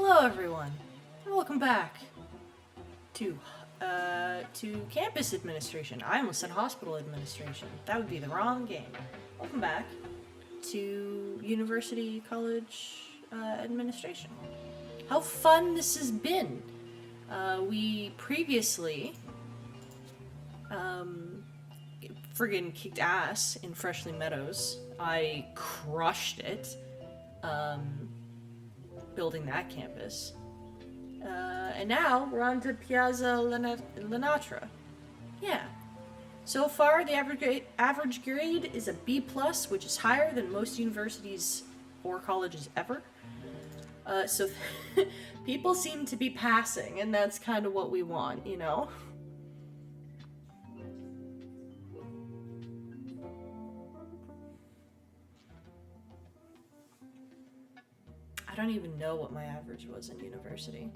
Hello, everyone, and welcome back to campus administration. I almost said hospital administration. That would be the wrong game. Welcome back to university college administration. How fun this has been. We previously friggin' kicked ass in Freshly Meadows. I crushed it. Building that campus. And now we're on to Piazza Lenatra. Yeah. So far, the average grade is a B+, which is higher than most universities or colleges ever. So people seem to be passing, and that's kind of what we want, you know? I don't even know what my average was in university.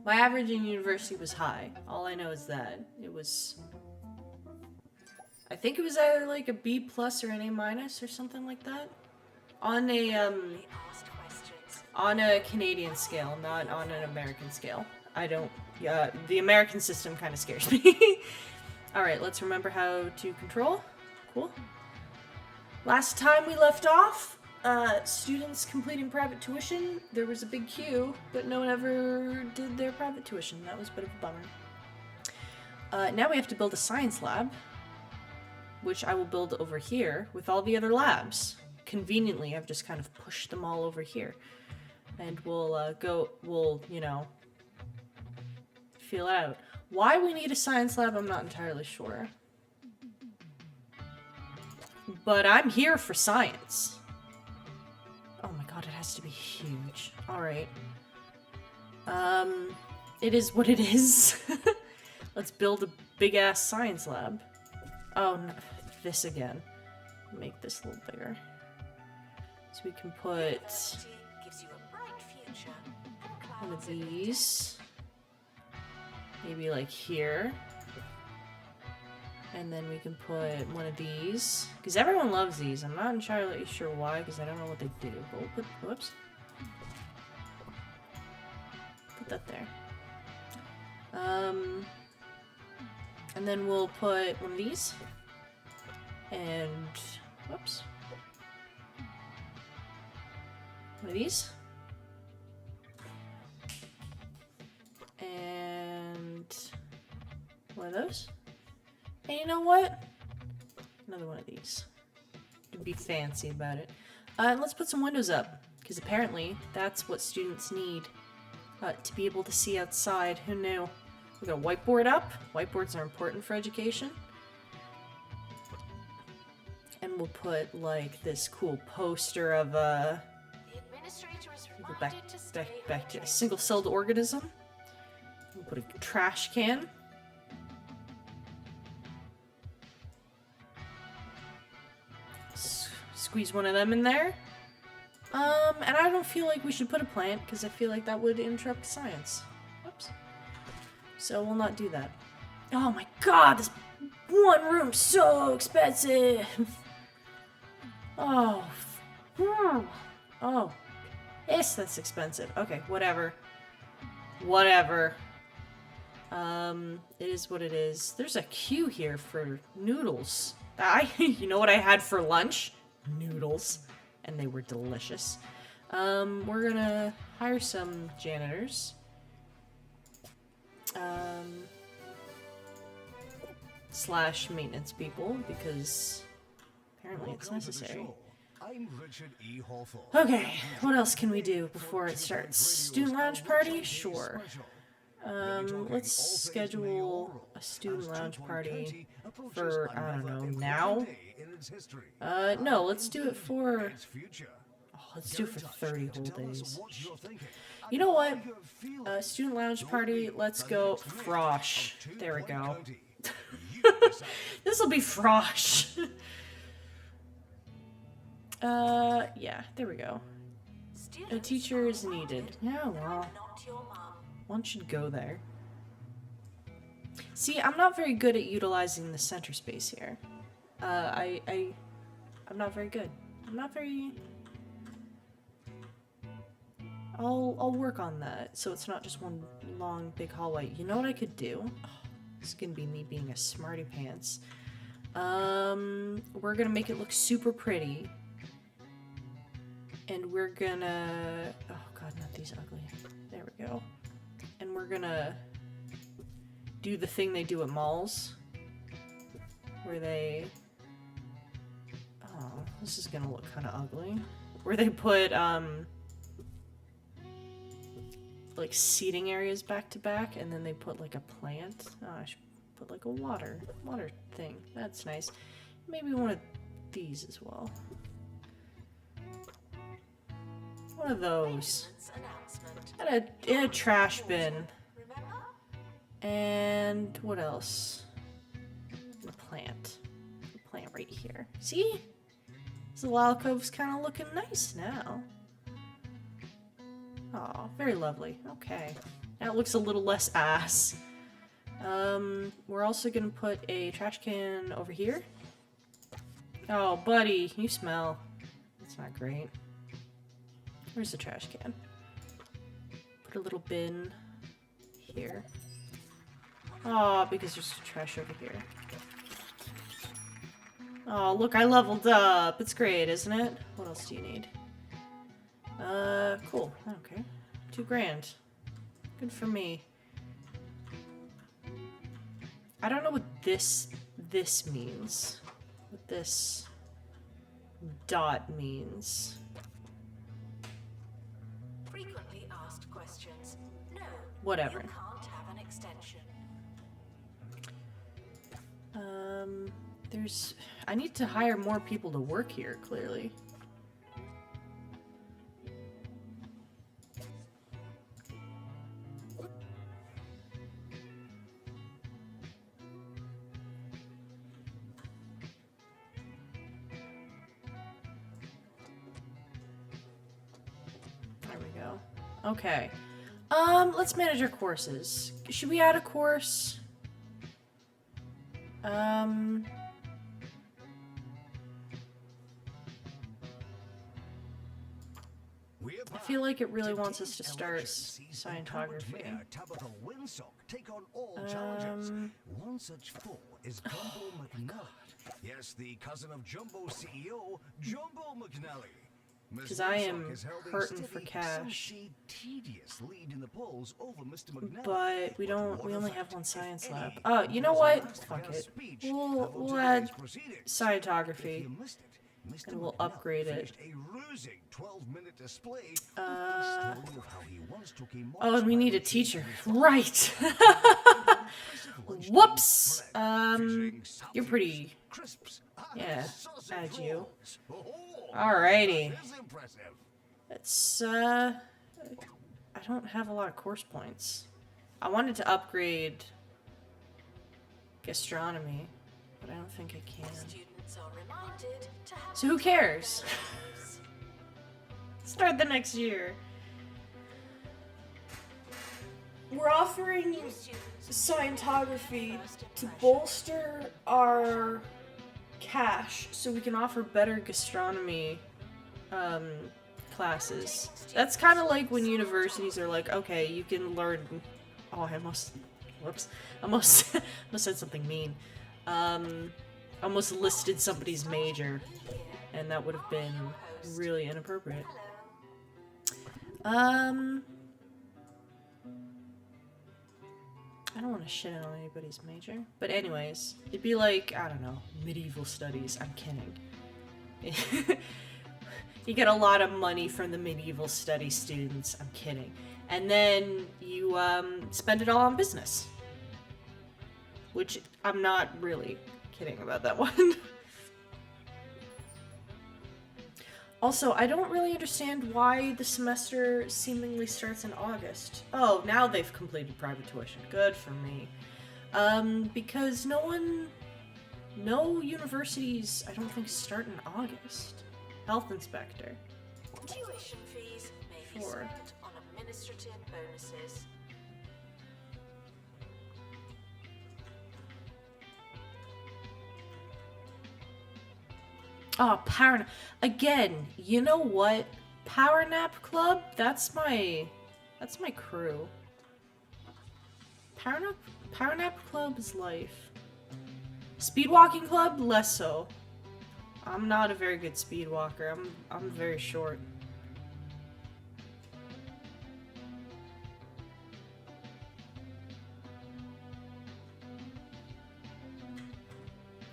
My average in university was high. All I know is that it was... I think it was either like a B+ or an A- or something like that. On a Canadian scale, not on an American scale. I don't... the American system kind of scares me. Alright, let's remember how to control. Cool. Last time we left off, students completing private tuition, there was a big queue, but no one ever did their private tuition. That was a bit of a bummer. Now we have to build a science lab, which I will build over here with all the other labs. Conveniently, I've just kind of pushed them all over here. And we'll, you know, feel out. Why we need a science lab, I'm not entirely sure. But I'm here for science. Oh my god, it has to be huge. Alright. It is what it is. Let's build a big-ass science lab. Oh, no, this again. Make this a little bigger. So we can put one of these. Maybe like here. And then we can put one of these. Because everyone loves these. I'm not entirely sure why, because I don't know what they do. But we'll put, whoops. Put that there. And then we'll put one of these. And, whoops. One of these. And one of those. And you know what? Another one of these. To be fancy about it. And let's put some windows up, because apparently that's what students need to be able to see outside. Who knew? We're gonna whiteboard up. Whiteboards are important for education. And we'll put like this cool poster of a back to a single-celled organism. We'll put a trash can. Squeeze one of them in there. And I don't feel like we should put a plant, because I feel like that would interrupt science. Whoops. So we'll not do that. Oh my god, this one room's so expensive! Oh. Oh. Yes, that's expensive. Okay, whatever. Whatever. It is what it is. There's a queue here for noodles. You know what I had for lunch? Noodles. And they were delicious. We're gonna hire some janitors. Slash maintenance people, because apparently it's necessary. Okay, what else can we do before it starts? Student lounge party? Sure. Let's schedule a student lounge party for, I don't know, now? No, let's do it for... Oh, let's do it for 30 whole days. You know what? Student lounge party, let's go Frosh. There we go. This'll be Frosh. Yeah, there we go. A teacher is needed. Yeah, well... One should go there. See, I'm not very good at utilizing the center space here. I'm not very good. I'm not very... I'll work on that so it's not just one long big hallway. You know what I could do? Oh, this is gonna be me being a smarty pants. We're gonna make it look super pretty. And we're gonna... Oh god, not these ugly. There we go. And we're gonna do the thing they do at malls. Where they... Oh, this is gonna look kind of ugly. Where they put, like seating areas back to back, and then they put like a plant. Oh, I should put like a water thing. That's nice. Maybe one of these as well. One of those. And a trash bin. And what else? A plant. A plant right here. See? The alcove's kind of looking nice now. Oh, very lovely. Okay. Now it looks a little less ass. We're also gonna put a trash can over here. Oh, buddy, you smell. That's not great. Where's the trash can? Put a little bin here. Oh, because there's trash over here. Oh, look, I leveled up. It's great, isn't it? What else do you need? Cool. Okay. $2 grand. Good for me. I don't know what this means. What this dot means. Frequently asked questions. No. Whatever. You can't have an extension. I need to hire more people to work here, clearly. There we go. Okay. Let's manage our courses. Should we add a course? I feel like it really wants us to start Scientography. One such foe is Jumbo McNally. Yes, the cousin of Jumbo CEO, Jumbo McNally. Because I am hurting for cash. But we only have one science lab. Oh, you know what? Fuck it. We'll add Scientography. And we'll upgrade it. Oh, and we need a teacher. Right! Whoops! You're pretty... Yeah, add you. Alrighty. It's, I don't have a lot of course points. I wanted to upgrade gastronomy, but I don't think I can. So who cares? Start the next year. We're offering Scientography to bolster our cash so we can offer better gastronomy classes. That's kind of like when universities are like, okay, you can learn... Oh, I almost... Whoops. I almost said something mean. Almost listed somebody's major, and that would have been really inappropriate. I don't want to shit on anybody's major, but anyways, it'd be like, I don't know, medieval studies. I'm kidding. You get a lot of money from the medieval study students. I'm kidding. And then you spend it all on business, which I'm not really kidding about that one. Also, I don't really understand why the semester seemingly starts in August. Oh, now they've completed private tuition. Good for me. Because no universities, I don't think, start in August. Health inspector. Tuition fees may be spent on administrative bonuses. Oh, again, you know what? Power Nap Club? That's my crew. Power Nap Club is life. Speedwalking Club? Less so. I'm not a very good speed walker. I'm very short.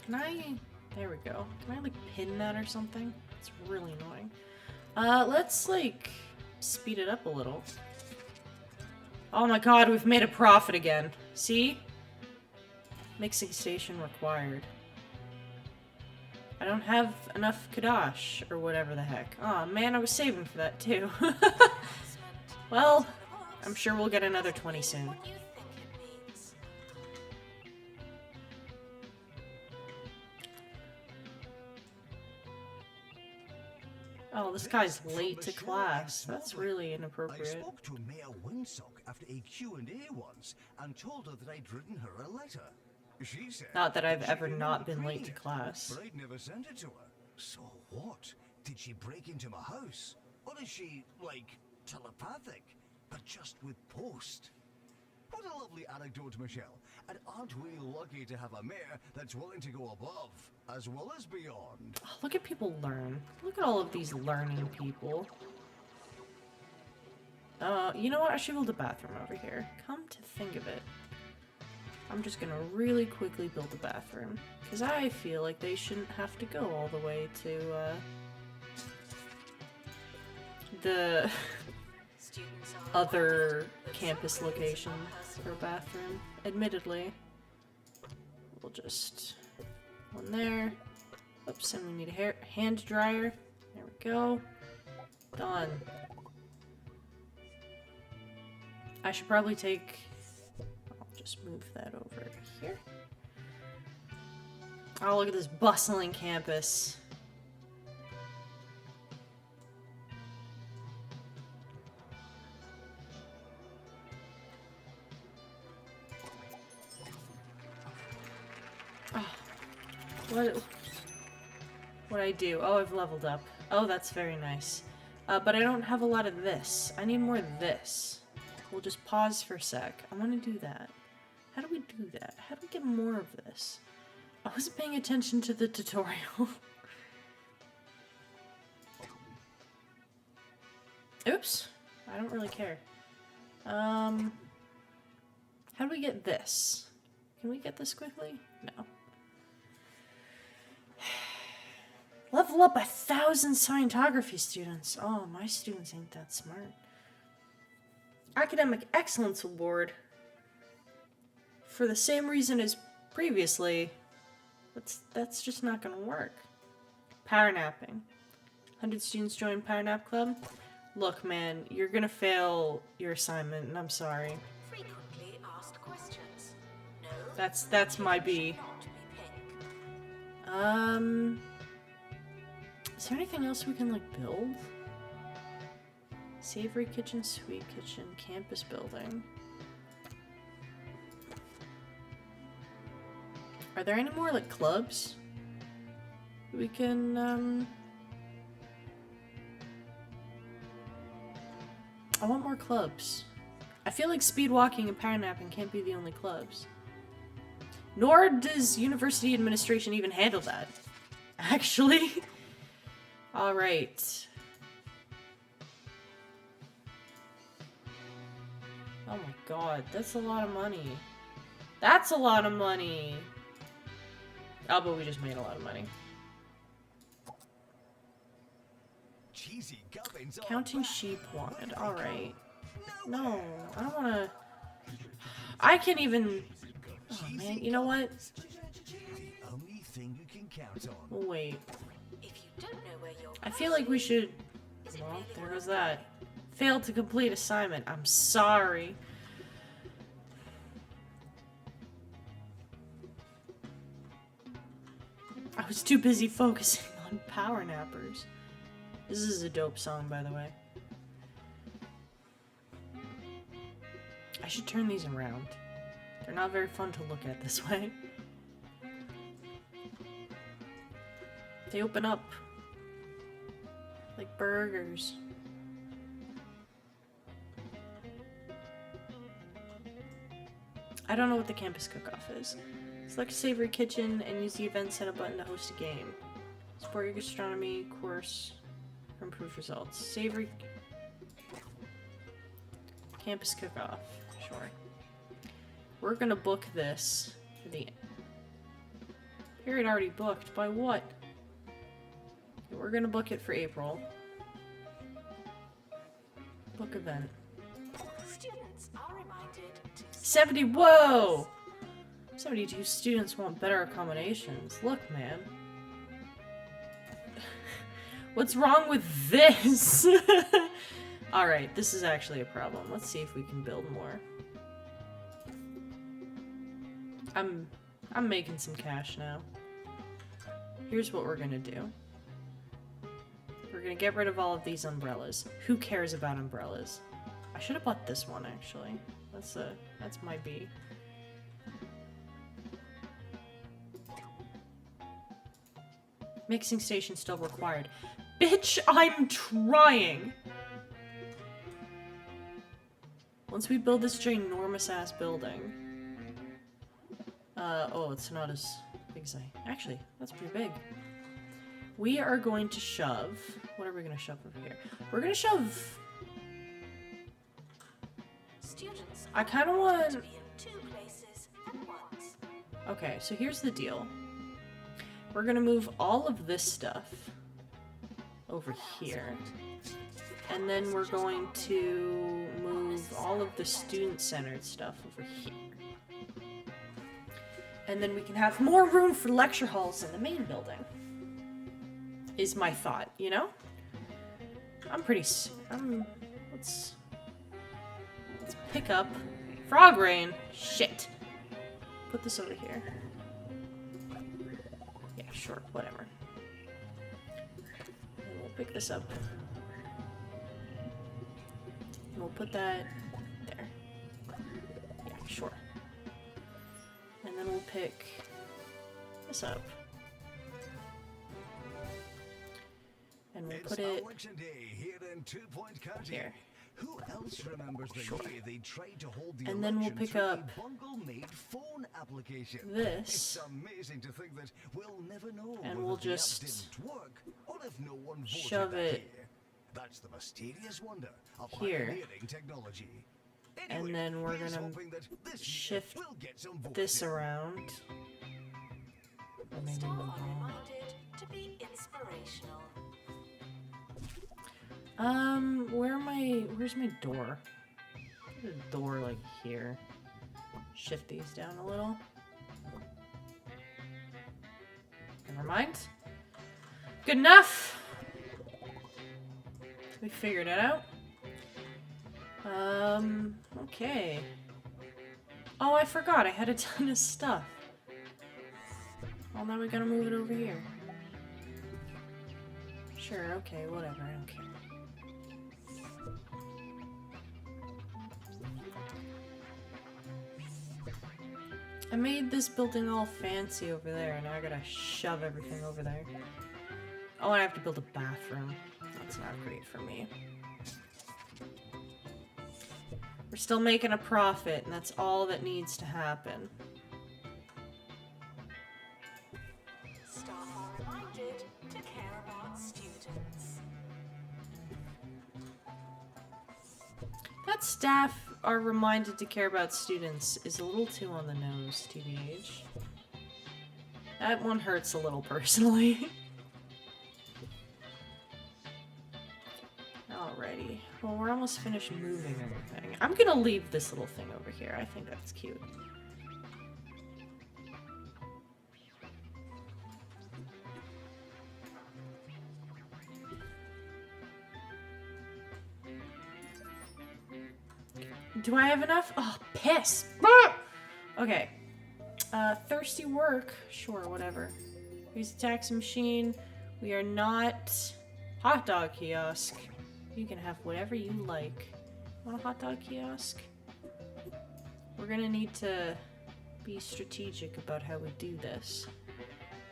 Can I... There we go. Can I, like, pin that or something? It's really annoying. Let's, like, speed it up a little. Oh my god, we've made a profit again. See? Mixing station required. I don't have enough Kadash, or whatever the heck. Aw, man, I was saving for that, too. Well, I'm sure we'll get another 20 soon. What you think it means. Oh, this guy's From late the to show class. in That's Dublin. really I inappropriate. spoke to Mayor Windsock after a Q&A once and told her that I'd written her a letter. She said Not that I've she ever emailed not been late reading to it, class. but I'd never sent it to her. So what? Did she break into my house? Or is she, like, telepathic, but just with post? What a lovely anecdote, Michelle. And aren't we lucky to have a mayor that's willing to go above, as well as beyond? Oh, look at people learn. Look at all of these learning people. You know what? I should build a bathroom over here. Come to think of it. I'm just gonna really quickly build a bathroom. Because I feel like they shouldn't have to go all the way to, the Students are other campus location for a bathroom. Admittedly. We'll just... one there. Oops, and we need a hand dryer. There we go. Done. I should probably take... I'll just move that over here. Oh, look at this bustling campus. Oh, what'd I do? Oh, I've leveled up. Oh, that's very nice. But I don't have a lot of this. I need more of this. We'll just pause for a sec. I want to do that. How do we do that? How do we get more of this? I wasn't paying attention to the tutorial. Oops. I don't really care. How do we get this? Can we get this quickly? No. Level up 1,000 scientography students. Oh, my students ain't that smart. Academic Excellence Award. For the same reason as previously. That's just not gonna work. Power napping. 100 students join Power Nap Club. Look, man, you're gonna fail your assignment, and I'm sorry. frequently asked questions. No, That's my B. not be pink. Is there anything else we can, like, build? Savory kitchen, sweet kitchen, campus building. Are there any more, like, clubs? We can, I want more clubs. I feel like speed walking and power napping can't be the only clubs. Nor does university administration even handle that. Actually. Alright. Oh my god, that's a lot of money. That's a lot of money! Oh, but we just made a lot of money. Cheesy gubbins are Counting back. sheep wanted. Alright. No, I don't wanna... I can't even... Oh man, you know what? The only thing you can count on. We'll wait. If you don't know where you're I feel like we should... is it Well, really there worth goes that. Failed to complete assignment. I'm sorry. I was too busy focusing on power nappers. This is a dope song, by the way. I should turn these around. They're not very fun to look at this way. They open up like burgers. I don't know what the campus cook-off is. Select a savory kitchen and use the event center button to host a game. Support your gastronomy course for improved results. Savory campus cook-off. Sure. We're gonna book this for the period already booked. By what? Okay, we're gonna book it for April. Book event. Students are reminded to 70. Whoa! 72 students want better accommodations. Look, man. What's wrong with this? Alright, this is actually a problem. Let's see if we can build more. I'm making some cash now. Here's what we're gonna do. We're gonna get rid of all of these umbrellas. Who cares about umbrellas? I should have bought this one, actually. That's my B. Mixing station still required. Bitch, I'm trying! Once we build this ginormous ass building. Oh, it's not as big as I... Actually, that's pretty big. We are going to shove... What are we going to shove over here? We're going to shove... students I kind of to want... be in 2 places at once. Okay, so here's the deal. We're going to move all of this stuff over here. And then we're going to move all of the student-centered stuff over here. And then we can have more room for lecture halls in the main building. Is my thought, you know? Let's pick up Frog Rain. Shit. Put this over here. Yeah, sure, whatever. And we'll pick this up. And we'll put that there. Yeah, sure. And then we'll pick this up. And we'll put it election day here in 2 Point County. here. Who else remembers the Sure. day they tried to hold the And then we'll election pick through a up bungle-made phone application? this. It's amazing to think that we'll never know And whether we'll the app just didn't work or if no one voted shove that it year. That's the mysterious wonder of here. pioneering technology. And then we're here's gonna hoping that this year shift we'll get some votes this in. around. Or maybe Staff move are on. reminded to be inspirational. Where's my door? Put a door like here. Shift these down a little. Never mind. Good enough. We figured it out. Okay. Oh, I forgot. I had a ton of stuff. Well, now we gotta move it over here. Sure, okay, whatever. I don't care. I made this building all fancy over there, and now I gotta shove everything over there. Oh, and I have to build a bathroom. That's not great for me. We're still making a profit, and that's all that needs to happen. Staff are reminded to care about students. That staff are reminded to care about students is a little too on the nose, TBH. That one hurts a little personally. Alrighty. Well, we're almost finished moving everything. I'm gonna leave this little thing over here. I think that's cute. Do I have enough? Oh, piss! Ah! Okay. Thirsty work. Sure, whatever. Use the taxi machine. We are not hot dog kiosk. You can have whatever you like. Want a hot dog kiosk? We're gonna need to be strategic about how we do this.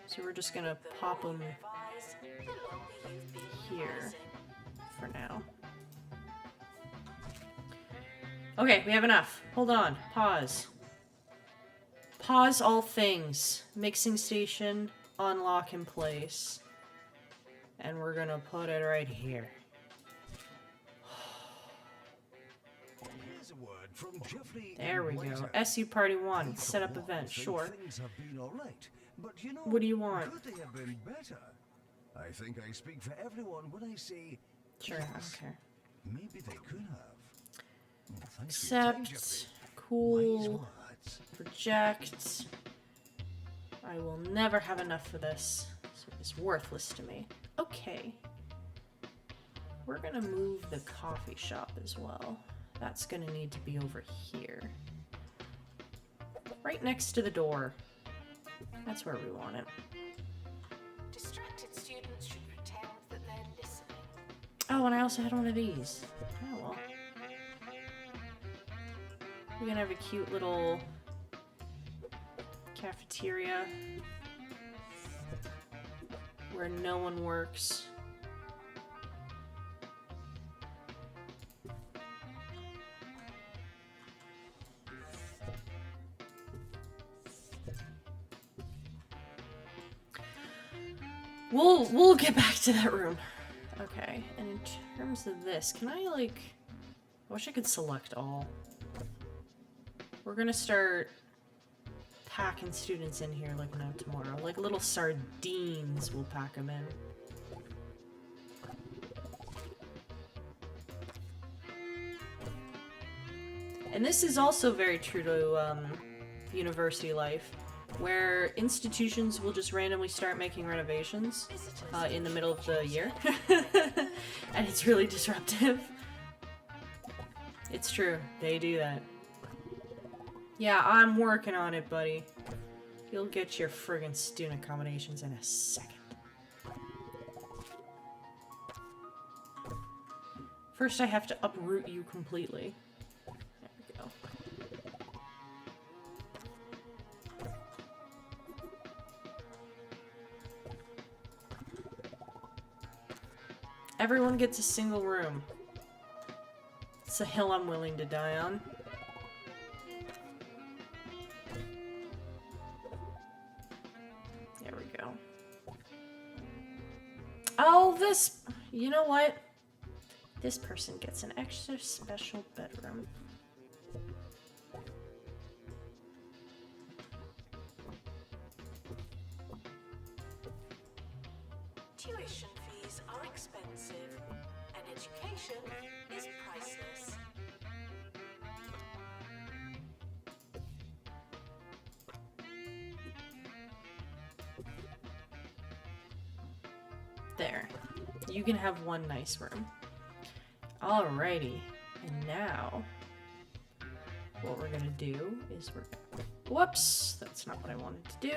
So we're just gonna pop them Advise the longer you've been here rising. for now. Okay, we have enough. Hold on. Pause. Pause all things. Mixing station, unlock in place. And we're gonna put it right here. Here's a word from Jeffrey There we go. Whitehouse. SU Party 1. He Set up for event. once, Sure. Things have been all right, but you know, What do you want? could they have been better? I think I speak for everyone when I say Sure, I don't yes. care. Maybe they could have. Well, thanks for your time, Jeffrey. Accept. Wise Cool. words. Project. I will never have enough for this. So it's worthless to me. Okay. We're gonna move the coffee shop as well. That's gonna need to be over here. Right next to the door. That's where we want it. Distracted students should pretend that they're listening. Oh, and I also had one of these. Oh well. We're gonna have a cute little cafeteria where no one works. We'll get back to that room. Okay, and in terms of this, can I like... I wish I could select all. We're gonna start packing students in here like no tomorrow. Like little sardines, we'll pack them in. And this is also very true to university life, where institutions will just randomly start making renovations in the middle of the year. And it's really disruptive. It's true, they do that. Yeah, I'm working on it, buddy. You'll get your friggin' student accommodations in a second. First, I have to uproot you completely. There we go. Everyone gets a single room. It's a hill I'm willing to die on. There we go. Oh, this... You know what? This person gets an extra special bedroom. Tuition fees are expensive, and education is priceless. There. You can have one nice room. Alrighty. And now, what we're gonna do is we're gonna... Whoops! That's not what I wanted to do.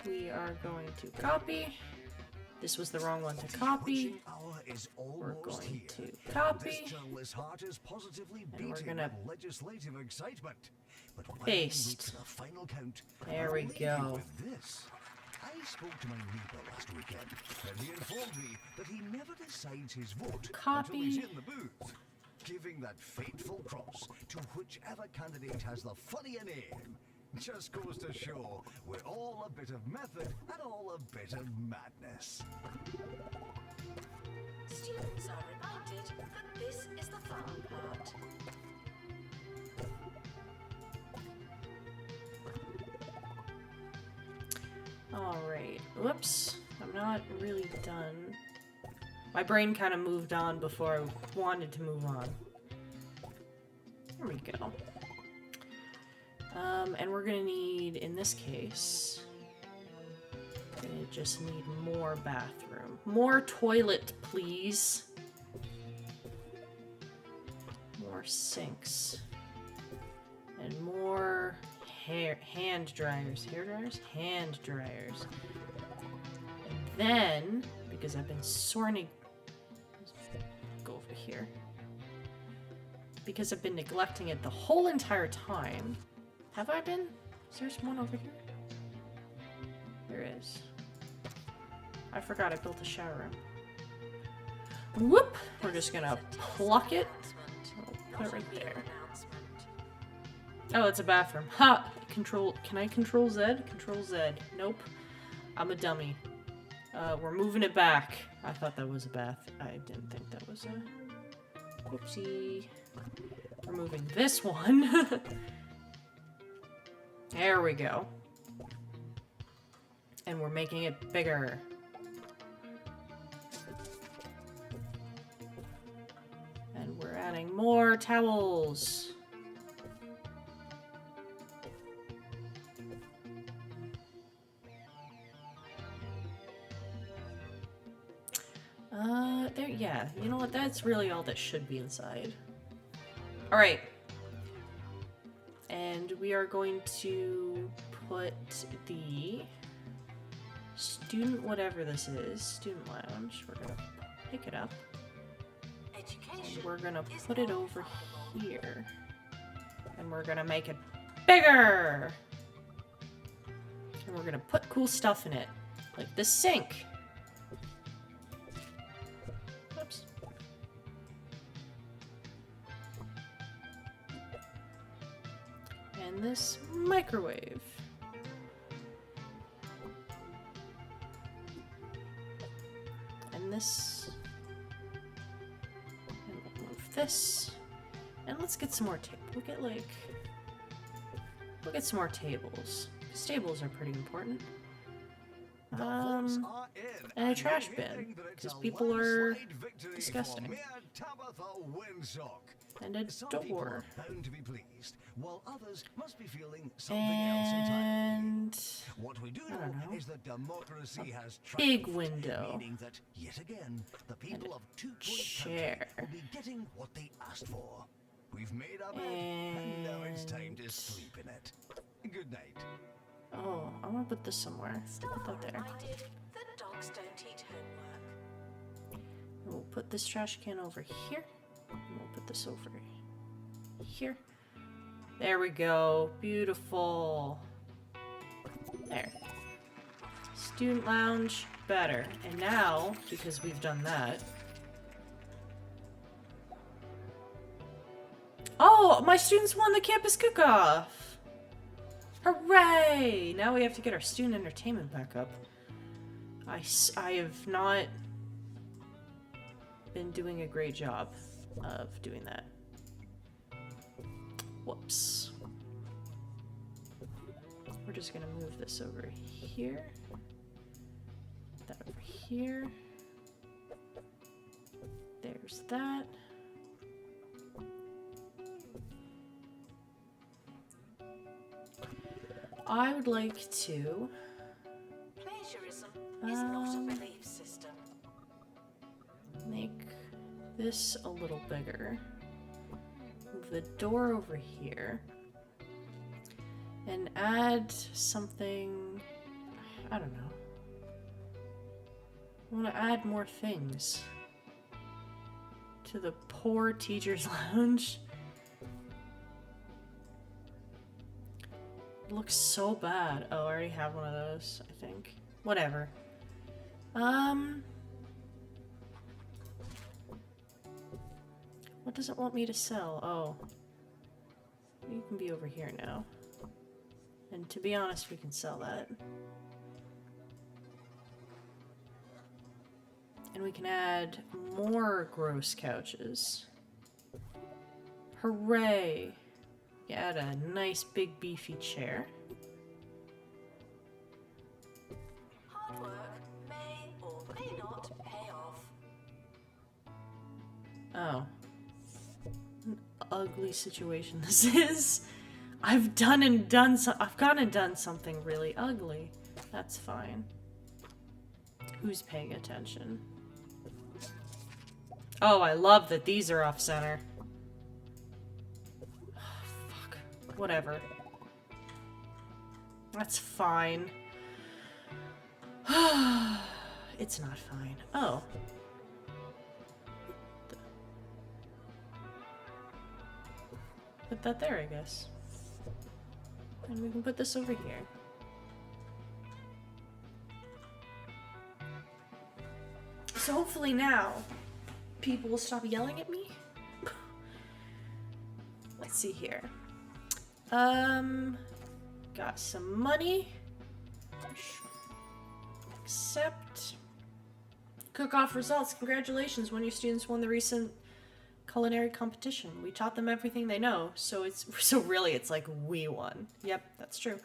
We are going to copy. This was the wrong one to copy. Witching hour is We're almost going here. to copy. This journalist's heart is positively And we're beating gonna with legislative excitement. But when paste. we reach the final count, There I'll we leave you go. with this. I spoke to my neighbour last weekend, and he informed me that he never decides his vote until he's Copy. in the booth, giving that fateful cross to whichever candidate has the funnier name. Just goes to show we're all a bit of method and all a bit of madness. Students are reminded that this is the fun part. Alright. Whoops. I'm not really done. My brain kind of moved on before I wanted to move on. There we go. And we're gonna need, in this case, gonna just need more bathroom. More toilet, please. More sinks. And more hand dryers. Hair dryers? Hand dryers. And then, because I've been sorting... Go over here. Because I've been neglecting it the whole entire time. Have I been? Is there one over here? There is. I forgot I built a shower room. Whoop! We're just gonna pluck it. We'll put it right there. Oh, it's a bathroom. Ha! Control. Can I control Z? Control Z. Nope. I'm a dummy. We're moving it back. I thought that was a bath. I didn't think that was a... Whoopsie. We're moving this one. There we go. And we're making it bigger. And we're adding more towels. There, yeah, you know what, that's really all that should be inside. Alright. And we are going to put the student whatever this is, student lounge, we're gonna pick it up. And we're gonna put it over here. And we're gonna make it bigger! And we're gonna put cool stuff in it. Like the sink. Oops. And this microwave. And this. And we'll move this. And let's get some more tape. We'll get some more tables. Because tables are pretty important. And a trash bin. Because people are disgusting. And a door. Bound to be pleased, while others must be feeling something else entirely. And What we do I don't know. know is that democracy has big triumphed, window. meaning that yet again the people of Two Point chair. Country will be getting what they asked for. We've made our bed, and now it's time to And- sleep in it. Good night. Oh, I want to put this somewhere. Put that there. Reminded that dogs don't eat homework. And we'll put this trash can over here. And we'll put this over here. There we go. Beautiful. There. Student lounge, better. And now, because we've done that... Oh, my students won the campus cook-off! Hooray! Now we have to get our student entertainment back up. I have not been doing a great job of doing that. Whoops. We're just gonna move this over here. That over here. There's that. I would like to Plagiarism is not a belief system. make this a little bigger. Move the door over here. And add something... I don't know. I want to add more things to the poor teacher's lounge. It looks so bad. Oh, I already have one of those, I think. Whatever. What does it want me to sell? Oh. You can be over here now. And to be honest, we can sell that. And we can add more gross couches. Hooray! You add a nice big beefy chair. Hard work may or may not pay off. Oh. An ugly situation this is. I've gone and done something really ugly. That's fine. Who's paying attention? Oh, I love that these are off center. Fuck. Whatever. That's fine. It's not fine. Oh. Put that there, I guess. And we can put this over here. So hopefully now, people will stop yelling at me. Let's see here. Got some money. Accept. Cook-off results. Congratulations, one of your students won the recent culinary competition. We taught them everything they know, so really it's like we won. Yep, that's true.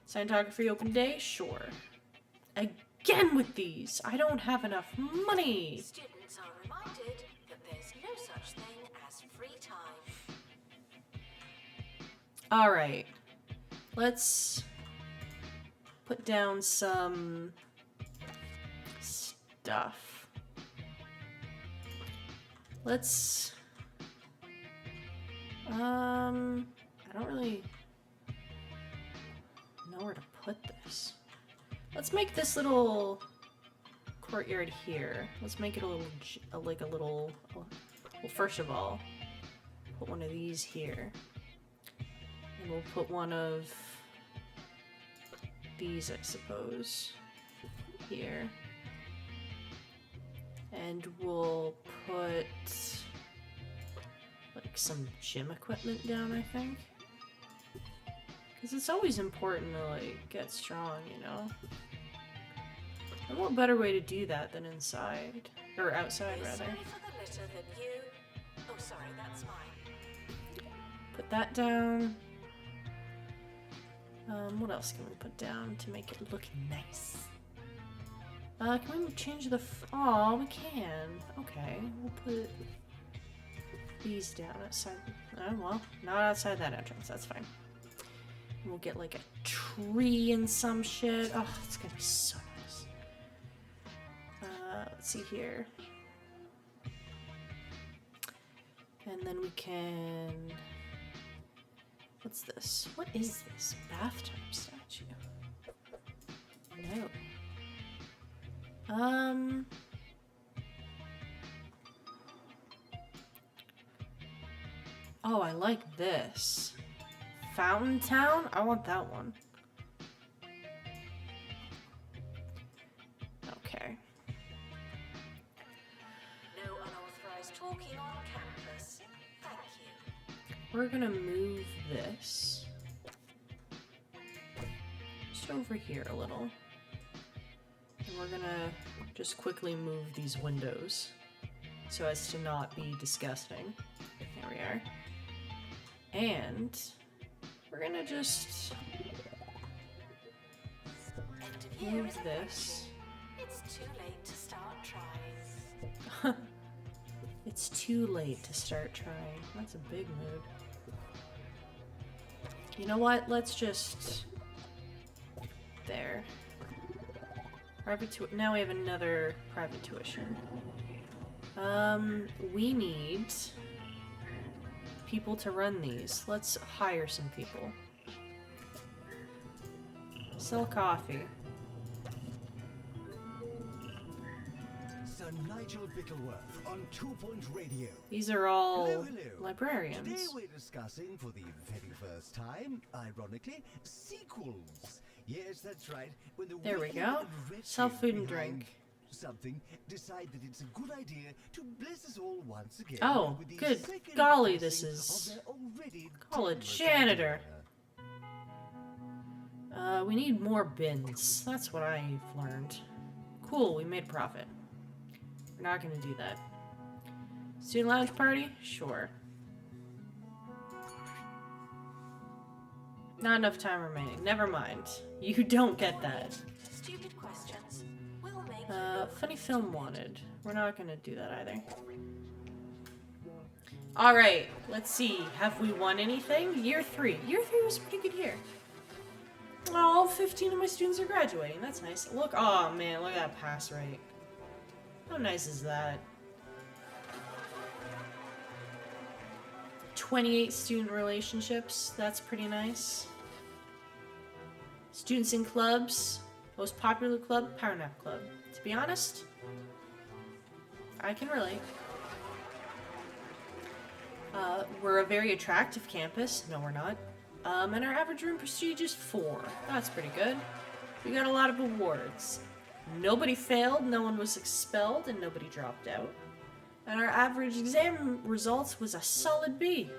Scientography open day? Sure. Again with these! I don't have enough money! Students are reminded that there's no such thing as free time. Alright. Let's put down some stuff. Let's... I don't really know where to put this. Let's make this little courtyard here. Let's make it a little, well, first of all, put one of these here. And we'll put one of these, I suppose, here. And we'll put like some gym equipment down, I think. Because it's always important to like get strong, you know? And what better way to do that than inside? Or outside, rather. Sorry for the litter that you... Oh, sorry, that's mine. Put that down. What else can we put down to make it look nice? Can we change the oh, we can. Okay, we'll put these down outside. Oh, well, not outside that entrance. That's fine. And we'll get like a tree and some shit. Oh, it's gonna be so nice. Let's see here. And then we can... What's this? What is this? Bathtub statue? No. Oh, I like this. Fountain Town? I want that one. Okay. No unauthorized talking on campus. Thank you. We're gonna move this just over here a little. And we're gonna just quickly move these windows so as to not be disgusting. There we are. And we're gonna just move this. It's too late to start trying. It's too late to start trying. That's a big mood. You know what? Let's just... There. Now we have another private tuition. We need people to run these. Let's hire some people. Sell coffee. Sir Nigel Bickleworth on 2 Point Radio. These are all Hello, hello. librarians. Today we're discussing for the very first time, ironically, sequels. Yes, that's right. When the There we wicked go. and wretched Sell food and behind drink. Something decide that it's a good idea to bless us all once again. Oh, with the good second golly, blessing this of is their already call a timeless janitor. idea. We need more bins. That's what I've learned. Cool, we made a profit. We're not gonna do that. Student lounge party? Sure. Not enough time remaining. Never mind. You don't get that. Stupid questions. We'll make Funny film wanted. We're not gonna do that either. Alright, let's see. Have we won anything? Year 3. Year 3 was a pretty good year. Oh, 15 of my students are graduating. That's nice. Look, oh man, look at that pass rate. How nice is that? 28 student relationships. That's pretty nice. Students in clubs. Most popular club, Power Nap Club. To be honest, I can relate. We're a very attractive campus. No, we're not. And our average room prestige is 4. That's pretty good. We got a lot of awards. Nobody failed, no one was expelled, and nobody dropped out. And our average exam results was a solid B.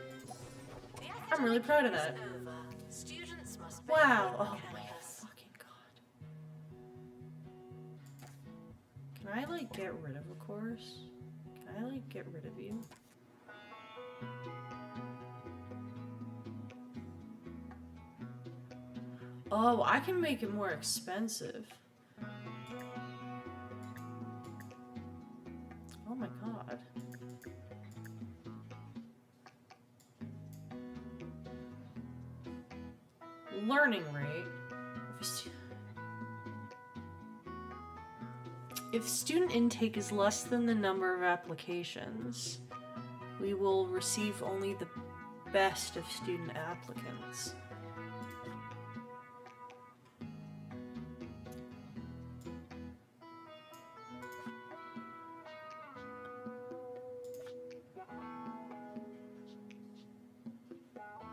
the I'm really proud of that. Over. Students must pay Wow. for Oh my campus. fucking god. Can I, like, get rid of a course? Can I, like, get rid of you? Oh, I can make it more expensive. Oh my god. Learning rate. If student intake is less than the number of applications, we will receive only the best of student applicants.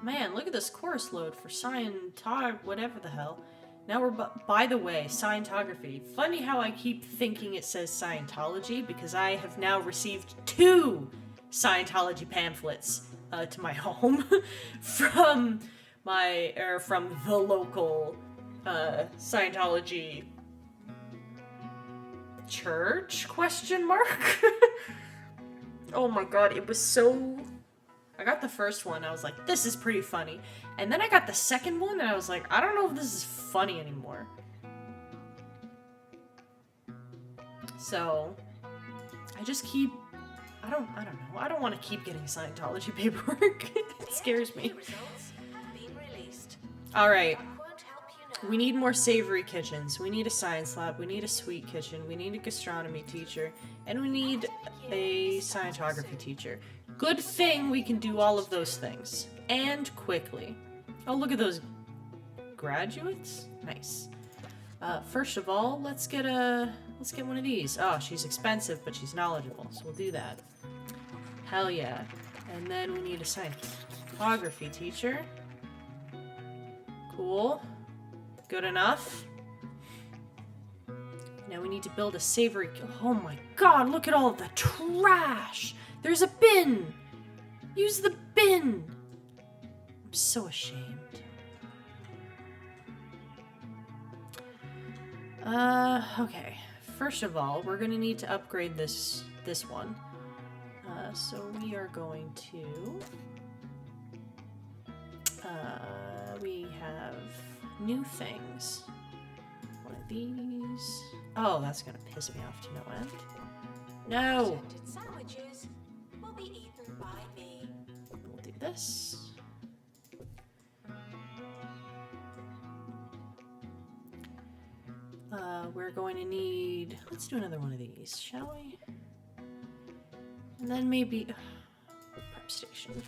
Man, look at this course load for whatever the hell. Now we're, by the way, Scientography. Funny how I keep thinking it says Scientology, because I have now received 2 Scientology pamphlets to my home from the local Scientology church, question mark? Oh my god, it was so... I got the first one, I was like, this is pretty funny. And then I got the second one, and I was like, I don't know if this is funny anymore. So, I just keep... I don't know. I don't want to keep getting Scientology paperwork. It scares me. Results have been released. Alright. I won't help you now. We need more savory kitchens. We need a science lab. We need a sweet kitchen. We need a gastronomy teacher. And we need a Scientography teacher. Good thing we can do all of those things. And quickly. Oh, look at those graduates. Nice. First of all, let's get one of these. Oh, she's expensive, but she's knowledgeable, so we'll do that. Hell yeah. And then we need a Scientography teacher. Cool. Good enough. Now we need to build a savory... Oh my god, look at all of the trash! There's a bin! Use the bin! I'm so ashamed. Okay. First of all, we're gonna need to upgrade this one. So we are going to... we have new things. One of these. Oh, that's gonna piss me off to no end. No! Scented sandwiches will be eaten by me. We'll do this. We're going to need... Let's do another one of these, shall we? And then maybe... prep station.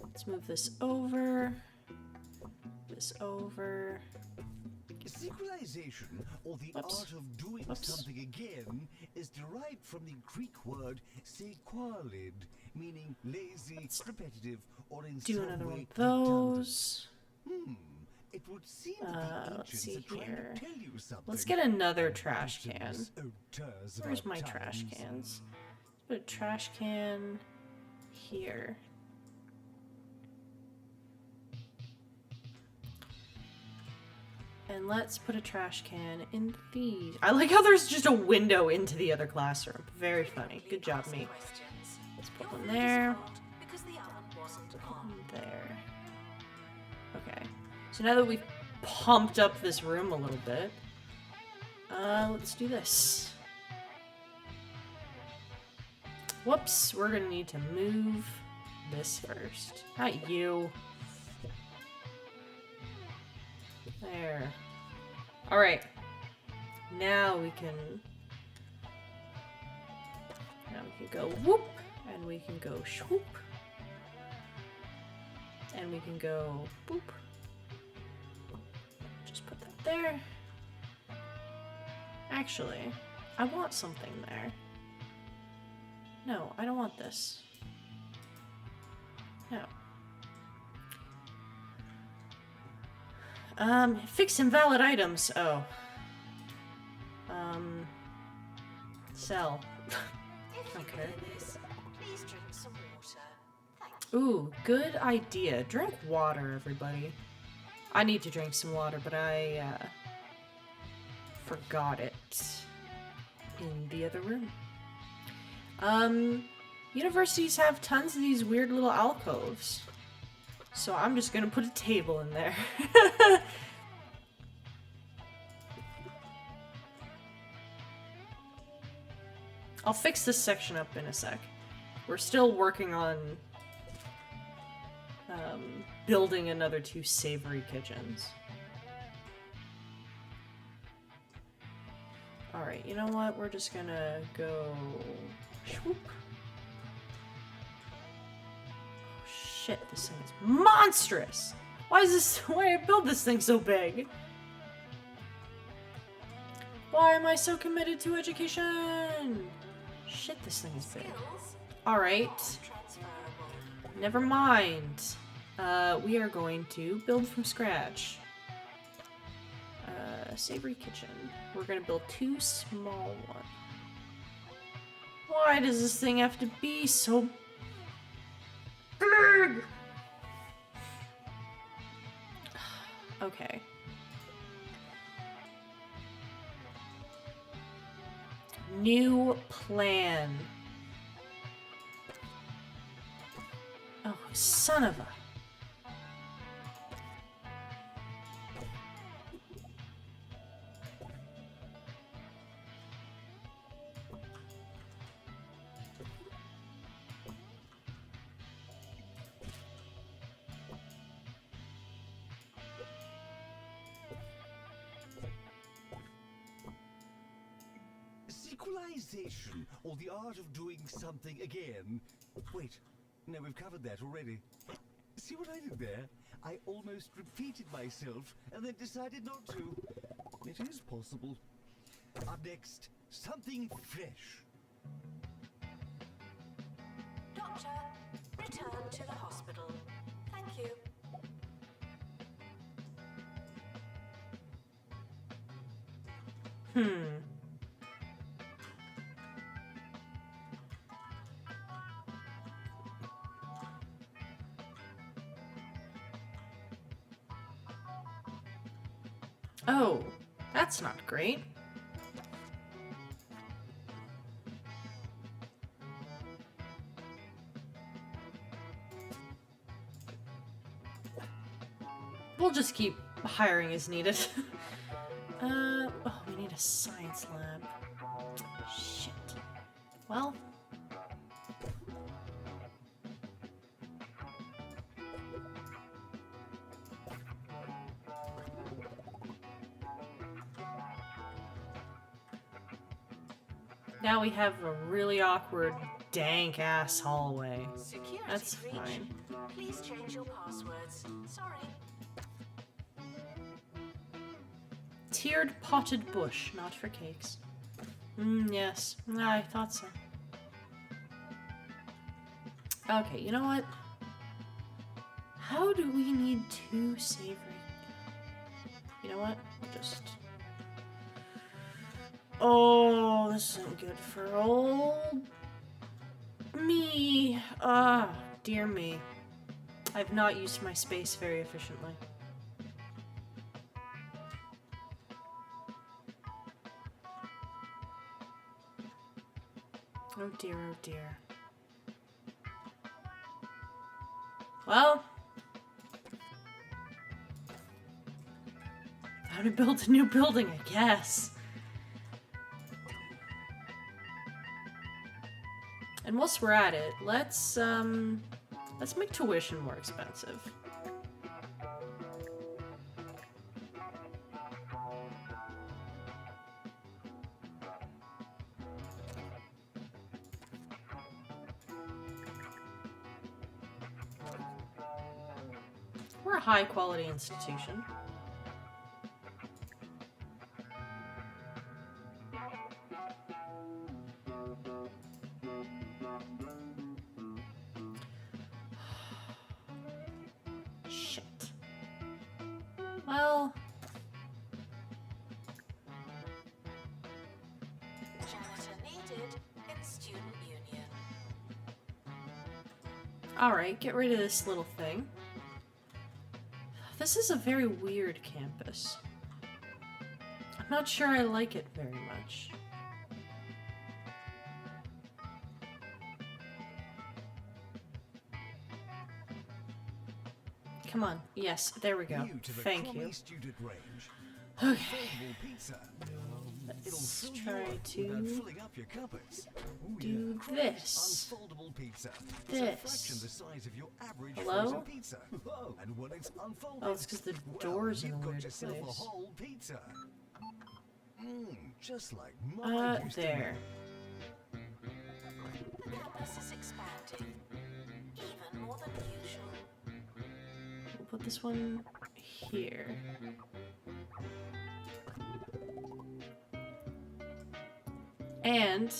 Let's move this over. This over. Synchronization, or the Whoops. art of doing Whoops. something again, is derived from the Greek word sequalid, meaning lazy, repetitive, or in Do some another one way of those. It would seem that the Let's ancients see are trying here. to tell you something. Let's get another trash can. Ancients, auteurs of Where's our my trash times. cans? Put a trash can here. And let's put a trash can in these. I like how there's just a window into the other classroom. Very funny. Good job, me. Questions. Let's put Your one food is there. cold because the oven wasn't on. There. Okay. So now that we've pumped up this room a little bit, let's do this. Whoops, we're gonna need to move this first. Not you. There. Alright. Now we can go whoop, and we can go swoop. And we can go boop. Just put that there. Actually, I want something there. No, I don't want this. No. Fix invalid items. Oh. Sell. If you Okay. hear this, please drink some water. Thank Ooh, good idea. Drink water, everybody. I need to drink some water, but I forgot it in the other room. Universities have tons of these weird little alcoves. So I'm just gonna put a table in there. I'll fix this section up in a sec. We're still working on building another 2 savory kitchens. Alright, you know what? We're just gonna go... Swoop. Oh shit, this thing is monstrous! Why is this... Why I build this thing so big? Why am I so committed to education? Shit, this thing is big. Alright. Never mind. We are going to build from scratch. Savory kitchen. We're gonna build 2 small ones. Why does this thing have to be so big? Okay. New plan. Oh, son of a... Sequelization, or the art of doing something again. Wait, no, we've covered that already. See what I did there? I almost repeated myself and then decided not to. It is possible. Up next, something fresh. Doctor, return to the hospital. Thank you. Oh, that's not great. We'll just keep hiring as needed. Oh, we need a science lab. Shit. Well. Now we have a really awkward, dank-ass hallway. Security That's breach. fine. Please change your passwords. Sorry. Tiered potted bush, not for cakes. Yes. I thought so. Okay, you know what? How do we need 2 savory? You know what? Just... Oh, this isn't good for old me. Ah, dear me. I've not used my space very efficiently. Oh dear, oh dear. Well, how to build a new building, I guess. And whilst we're at it, let's make tuition more expensive. We're a high-quality institution. Shit. Well... Janitor needed in student union. Alright, get rid of this little thing. This is a very weird campus. I'm not sure I like it very much. Come on. Yes, there we go. New to the Thank Crummy you. Student range. Okay. Foldable pizza. It'll Let's fill you try up without to filling up your cupboards. Oh, do Crumb's this. Unfoldable pizza. It's a fraction This. the size of your average Hello? frozen pizza. And when it's unfolded, Oh, it's 'cause the well, door's in a you've got weird yourself place. a whole pizza. Just like mine used to There. The campus is expanding, even more than usual. We'll put this one here. And,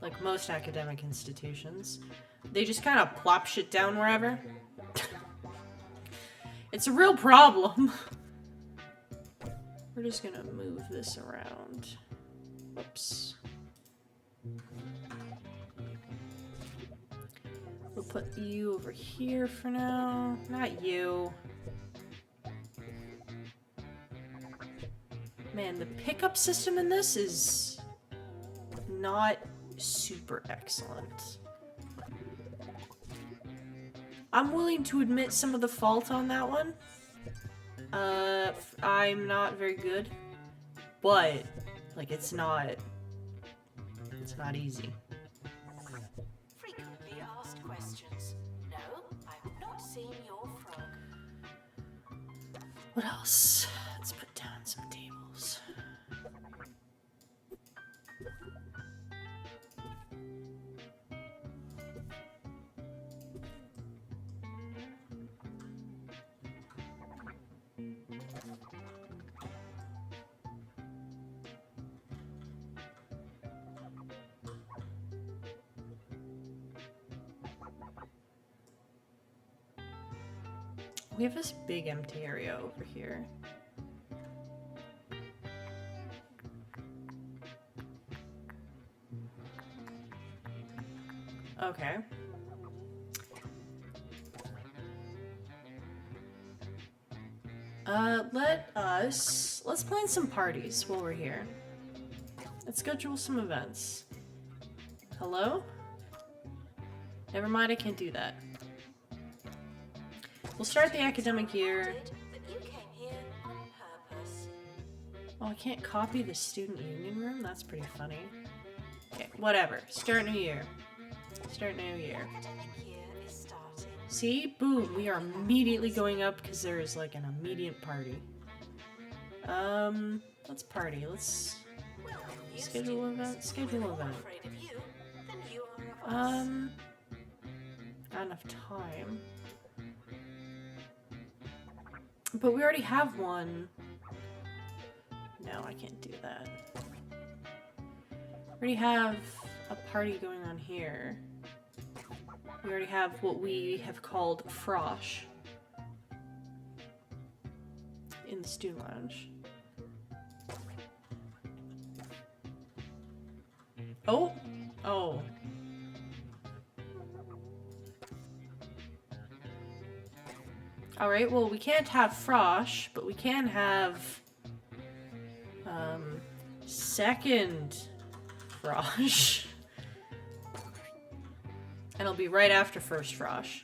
like most academic institutions, they just kind of plop shit down wherever. It's a real problem. We're just gonna move this around. Whoops. We'll put you over here for now. Not you. Man, the pickup system in this is not super excellent. I'm willing to admit some of the fault on that one. I'm not very good, but like it's not easy. Frequently asked questions. No, I've not seen your frog. What else? Let's put down some tables. We have this big empty area over here. Okay. Let's plan some parties while we're here. Let's schedule some events. Hello? Never mind, I can't do that. We'll start the academic year. That you came here on purpose. Oh, I can't copy the student union room? That's pretty funny. Okay, whatever. Start new year. Start new year. Academic year is starting. See? Boom. We are immediately going up because there is like an immediate party. Let's party. Let's Well, you schedule students, event. Schedule we're more event. afraid of you than you are of us. Not enough time. But we already have one. No, I can't do that. We already have a party going on here. We already have what we have called Frosh in the student lounge. Oh! Oh. Alright, well, we can't have Frosh, but we can have, second Frosh. And it'll be right after first Frosh.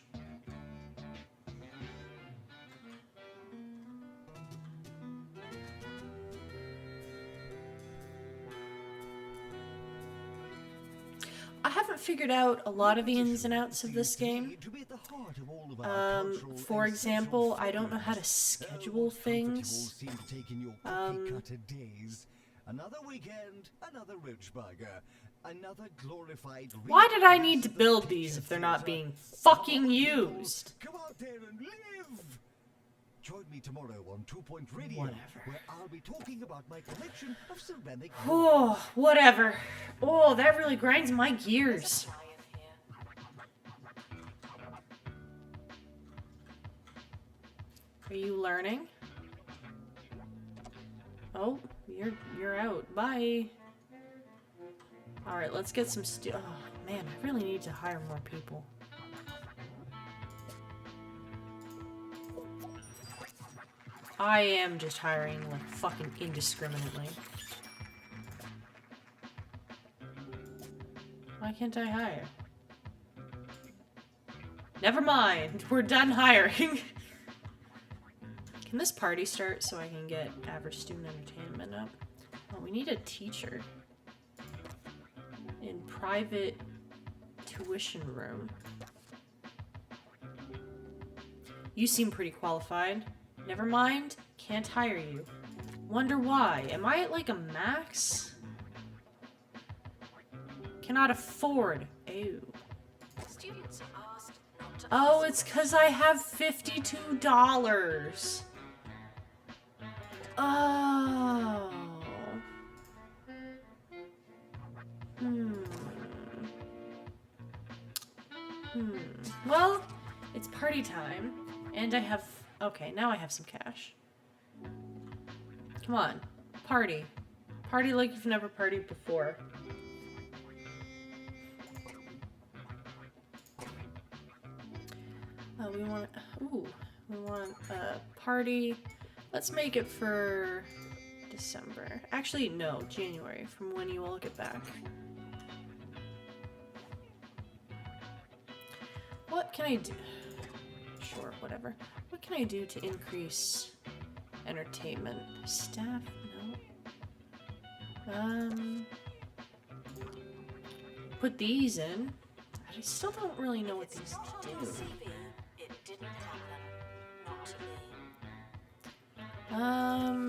I haven't figured out a lot of the ins and outs of this game. To be at the heart of all of our cultural For and example, social I don't know how to failures. schedule things. Seem to take in your cookie-cutter days. Another weekend, another roach burger, another glorified. Why did I need to build these if they're not being fucking used? Come out there and live. Join me tomorrow on 2 Point Radio, Whatever. where I'll be talking about my collection of ceramic. Oh, whatever. Oh, that really grinds my gears. Lion here. Are you learning? Oh, you're out. Bye. All right, let's get some oh, man, I really need to hire more people. I am just hiring, like, fucking indiscriminately. Why can't I hire? Never mind. We're done hiring. Can this party start so I can get average student entertainment up? Oh, we need a teacher. In private tuition room. You seem pretty qualified. Never mind. Can't hire you. Wonder why. Am I at like a max? Cannot afford. Ew. Students are asked not to Oh, it's because I have $52. Oh. Well, it's party time, and I have... Okay, now I have some cash. Come on. Party. Party like you've never partied before. We want... Ooh. We want a party. Let's make it for December. Actually, no. January, from when you all get back. What can I do? Sure, whatever. What can I do to increase entertainment? Staff? No. Put these in. I still don't really know what these not do. on the CV. It didn't happen. Not to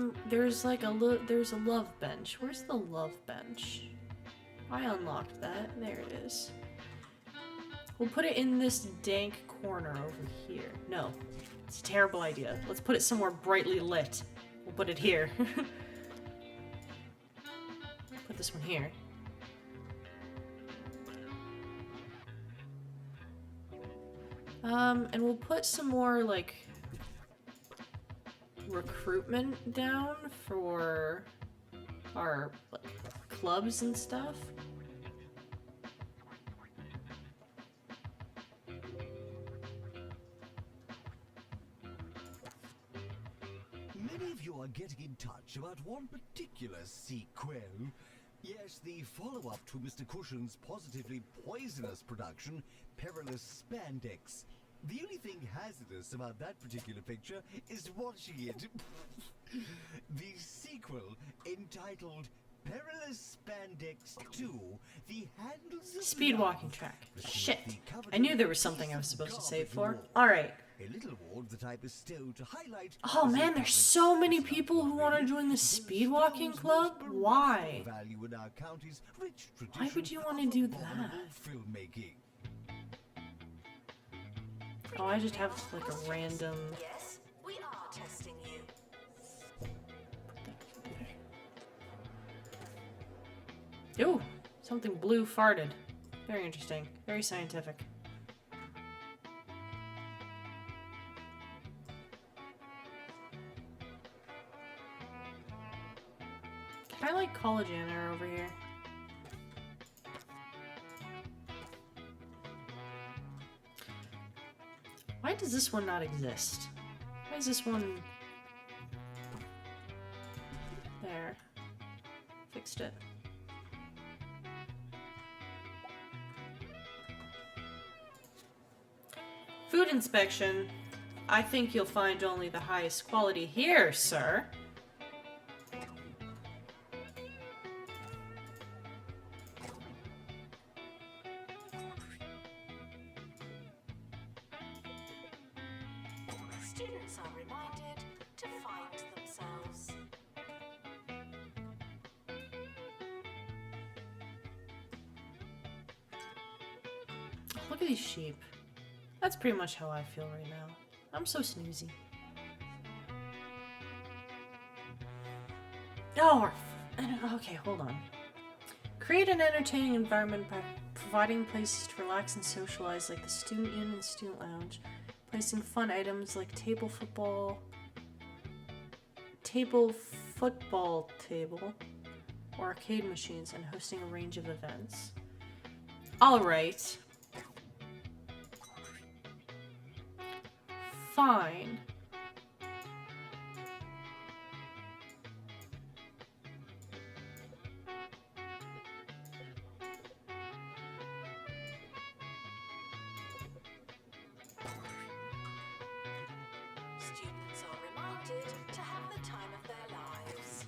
me. There's like there's a love bench. Where's the love bench? I unlocked that. There it is. We'll put it in this dank corner over here. No, it's a terrible idea. Let's put it somewhere brightly lit. We'll put it here. Put this one here. And we'll put some more, like, recruitment down for our, like, clubs and stuff. Many of you are getting in touch about one particular sequel. Yes, the follow-up to Mr. Cushion's positively poisonous production, Perilous Spandex. The only thing hazardous about that particular picture is watching it. The sequel, entitled Perilous Spandex 2, The Handles of Speed walking Love, track. received Shit. the coveted I knew there was piece something I of was supposed to garbage save for. award. Alright. A little award that I bestow to highlight. Oh as a man, public there's so many service people who want to announcement join the the speed walking club? Stone's most Why? value in our county's rich Why would you tradition wanna of do abominable that? Filmmaking. Oh, I just have like a random... Yes, we are testing you. Ooh, something blue farted. Very interesting. Very scientific. Can I like call a janitor over here? Why does this one not exist? Why is this one... There. Fixed it. Food inspection. I think you'll find only the highest quality here, sir. Students are reminded to find themselves. Look at these sheep. That's pretty much how I feel right now. I'm so snoozy. Oh, okay, hold on. Create an entertaining environment by providing places to relax and socialize like the student union and student lounge, placing fun items like table football table, or arcade machines, and hosting a range of events. Alright. Fine. students are reminded to have the time of their lives.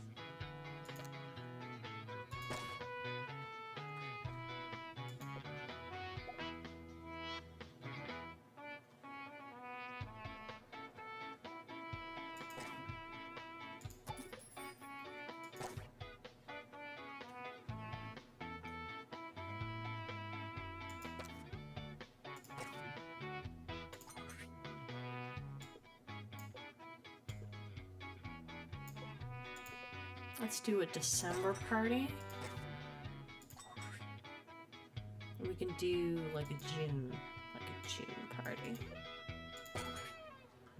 Let's do a December party. We can do like a June party.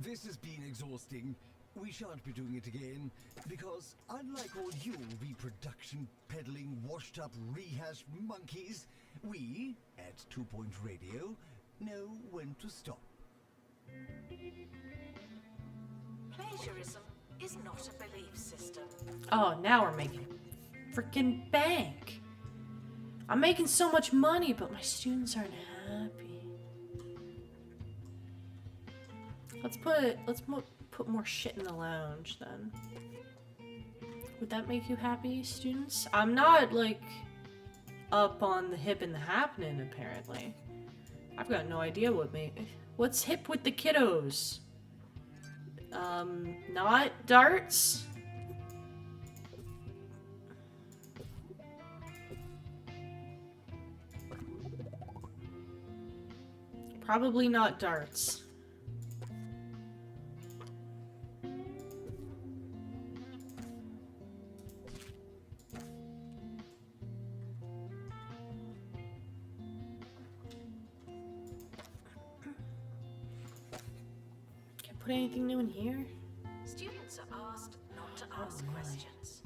This has been exhausting. We shan't be doing it again, because unlike all you reproduction peddling washed up rehash monkeys, we, at 2 Point Radio, know when to stop. Plagiarism is not a belief system. Oh, now we're making freaking bank. I'm making so much money, but my students aren't happy. Let's put more shit in the lounge then. Would that make you happy, students? I'm not like up on the hip and the happening apparently. I've got no idea what's hip with the kiddos. Not darts? Probably not darts. Can't put anything new in here? Students are asked not to ask really? questions.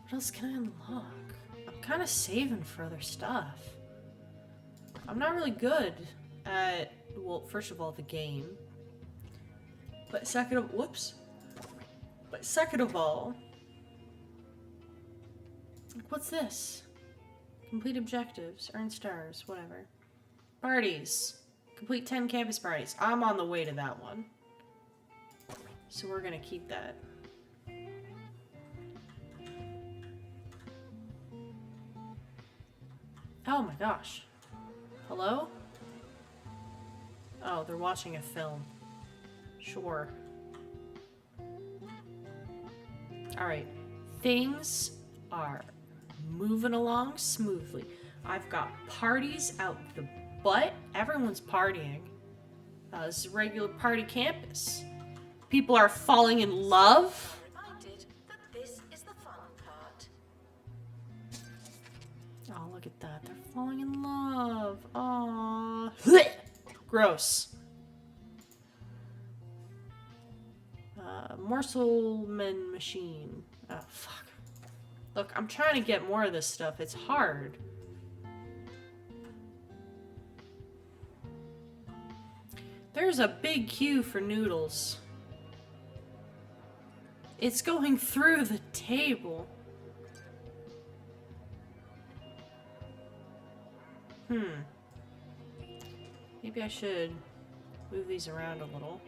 What else can I unlock? I'm kind of saving for other stuff. I'm not really good at, well, first of all, the game. But second of all, like, what's this? Complete objectives, earn stars, whatever. Parties. Complete 10 campus parties. I'm on the way to that one. So we're gonna keep that. Oh my gosh. Hello? Oh, they're watching a film. Sure. Alright. Things are moving along smoothly. I've got parties out the butt. Everyone's partying. This is a regular party campus. People are falling in love. Reminded that this is the fun part. Oh, look at that. They're falling in love. Aww. Gross. Morselman machine. Oh, fuck. Look, I'm trying to get more of this stuff. It's hard. There's a big queue for noodles. It's going through the table. Maybe I should move these around a little.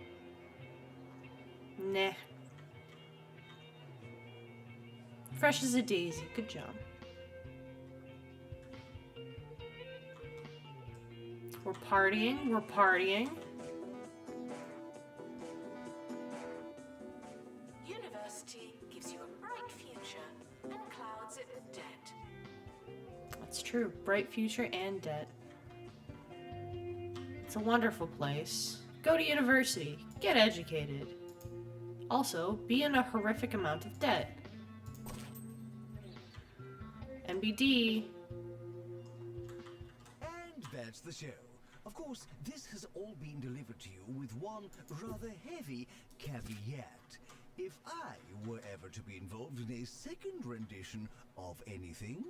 Nah. Fresh as a daisy. Good job. We're partying. We're partying. University gives you a bright future and clouds it with debt. That's true. Bright future and debt. It's a wonderful place. Go to university. Get educated. Also, be in a horrific amount of debt. NBD. And that's the show. Of course, this has all been delivered to you with one rather heavy caveat. If I were ever to be involved in a second rendition of anything,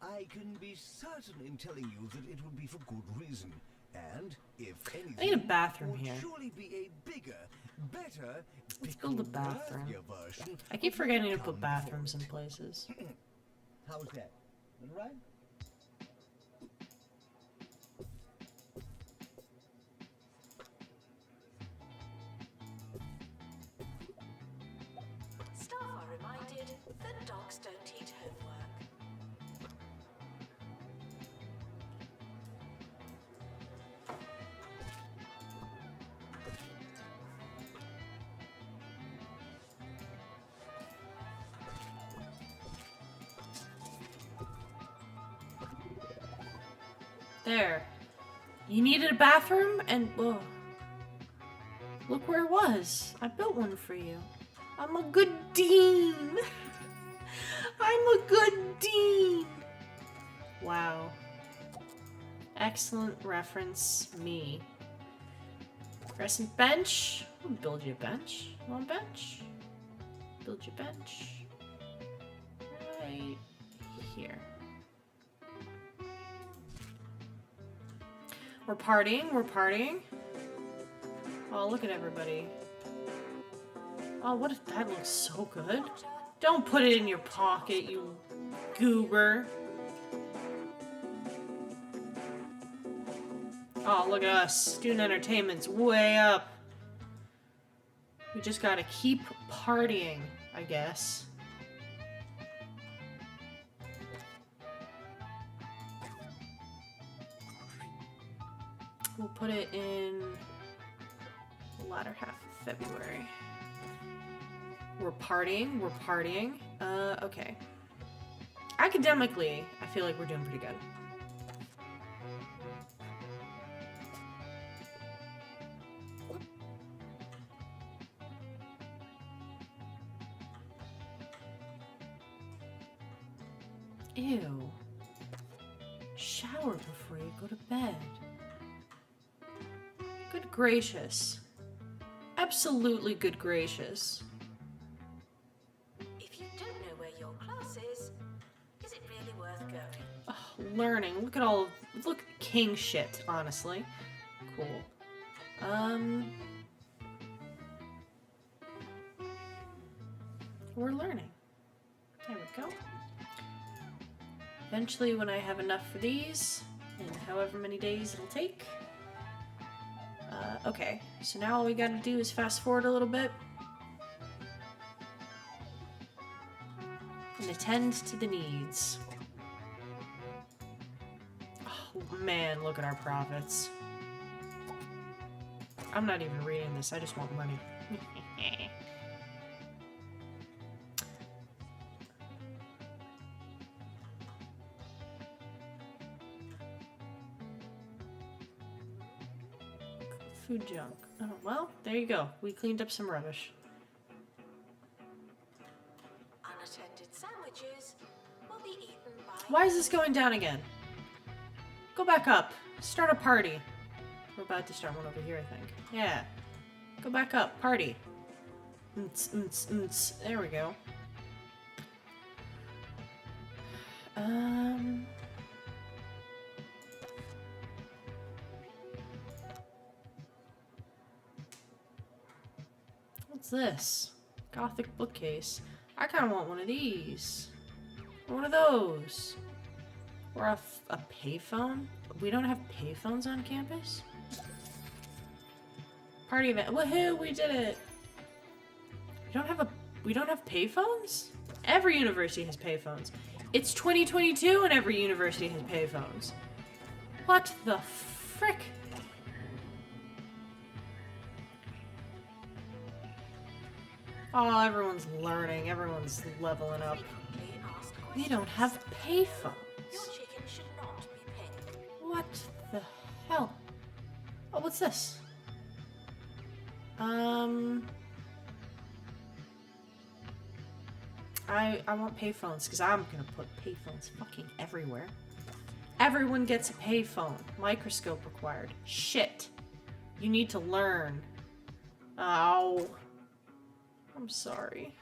I can be certain in telling you that it would be for good reason. And if anything, I need a bathroom would here. surely be a bigger, better, Let's build a bathroom. pickle-worthier version I keep of what forgetting to come put bathrooms in before it. places. How's that? All right? decided that dogs don't eat homework. There. You needed a bathroom, and whoa. Look where it was. I built one for you. I'm a good dean. I'm a good dean. Wow. Excellent reference, me. Crescent bench. I'll build you a bench. You want a bench? Build you a bench. Right here. We're partying, we're partying. Oh, look at everybody. Oh, what if that looks so good? Don't put it in your pocket, you goober. Oh, look at us. Student entertainment's way up. We just gotta keep partying, I guess. We'll put it in the latter half of February. We're partying, we're partying. Okay. Academically, I feel like we're doing pretty good. Ew. Shower before you go to bed. Good gracious. Absolutely good gracious. If you don't know where your class is it really worth going? Oh, learning. Look at all of, look king shit, honestly. Cool. We're learning. There we go. Eventually, when I have enough for these, in however many days it'll take. Okay, so now all we gotta do is fast forward a little bit and attend to the needs. Oh man, look at our profits. I'm not even reading this, I just want money. Food junk. Oh, well, there you go. We cleaned up some rubbish. Unattended sandwiches will be eaten by... Why is this going down again? Go back up. Start a party. We're about to start one over here, I think. Yeah. Go back up. Party. There we go. What's this? Gothic bookcase. I kind of want one of these. Or one of those. Or a payphone. We don't have payphones on campus? Party event. Woohoo! We did it! We don't have payphones? Every university has payphones. It's 2022 and every university has payphones. What the frick? Oh, everyone's learning. Everyone's leveling up. Frequently asked We questions. don't have payphones. Your chicken should not be pink. What the hell? Oh, what's this? I want payphones because I'm gonna put payphones fucking everywhere. Everyone gets a payphone. Microscope required. Shit. You need to learn. Ow. I'm sorry.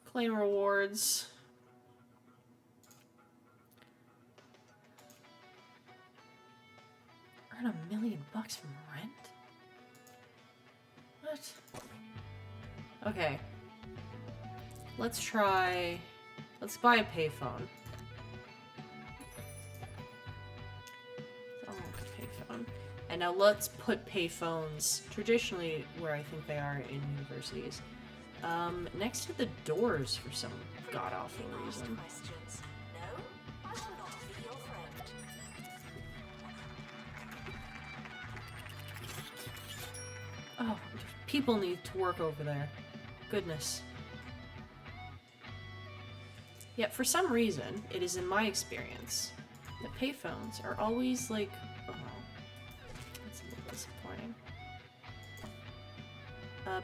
Claim rewards. Earn $1 million from rent? What? Okay. Let's try... Let's buy a payphone. I want a payphone. And now let's put payphones, traditionally where I think they are in universities. Next to the doors for some god-awful reason. Questions. No, I will not be your friend. Oh, people need to work over there. Goodness. Yet for some reason, it is in my experience that payphones are always like, oh, that's a little disappointing.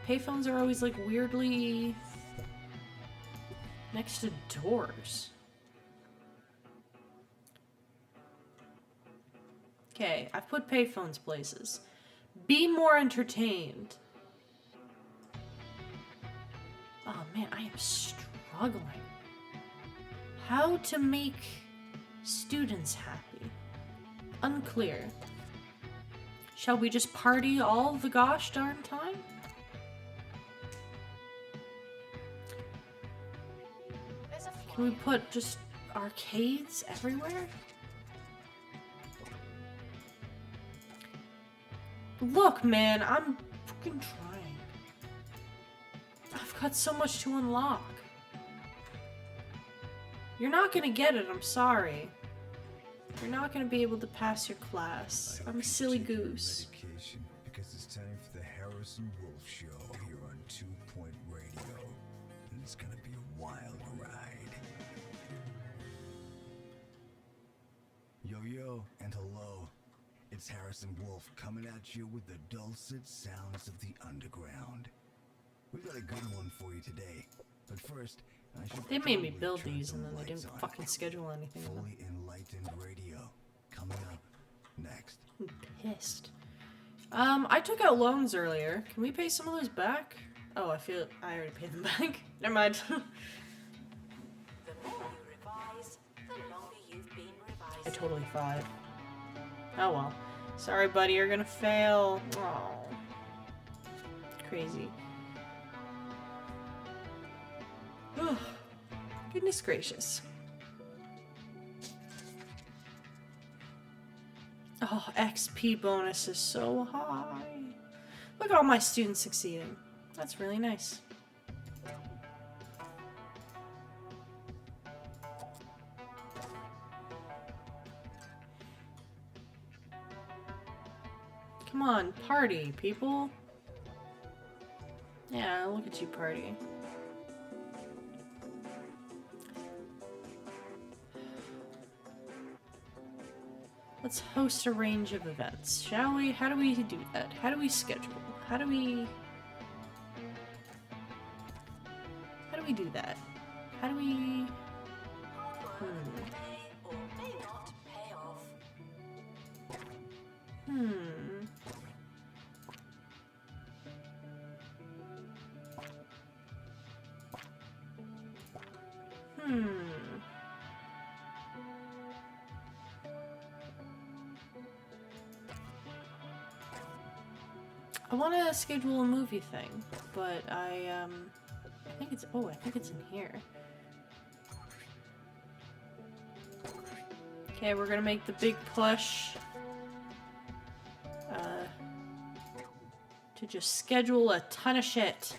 Payphones are always like weirdly next to doors. Okay, I've put payphones places. Be more entertained. Oh man, I am struggling. How to make students happy? Unclear. Shall we just party all the gosh darn time? There's a Can we flyer. put just arcades everywhere? Look, man, I'm freaking trying. I've got so much to unlock. You're not gonna get it, I'm sorry. You're not gonna be able to pass your class. I'm a silly goose. Medication, because it's time for the Harrison Wolf Show here on 2 Point Radio. And it's gonna be a wild ride. Yo and hello. It's Harrison Wolf coming at you with the dulcet sounds of the underground. We've got a good one for you today. But first, I should They made me probably build turn these some and then they lights didn't on. fucking schedule anything. in them. Fully enlightened radio coming up next. I'm pissed. I took out loans earlier. Can we pay some of those back? Oh, I I already paid them back. Never mind. The more you revise, the longer you've been revising. I totally five. Oh well. Sorry, buddy, you're gonna fail. Oh. Crazy. Goodness gracious. Oh, XP bonus is so high. Look at all my students succeeding. That's really nice. Come on, party, people. Yeah, look at you party. Let's host a range of events, shall we? How do we do that? How do we schedule? How do we do that? How do we... Hard work may or may not pay off. I want to schedule a movie thing, but I think it's... Oh, I think it's in here. Okay, we're gonna make the big push. To just schedule a ton of shit.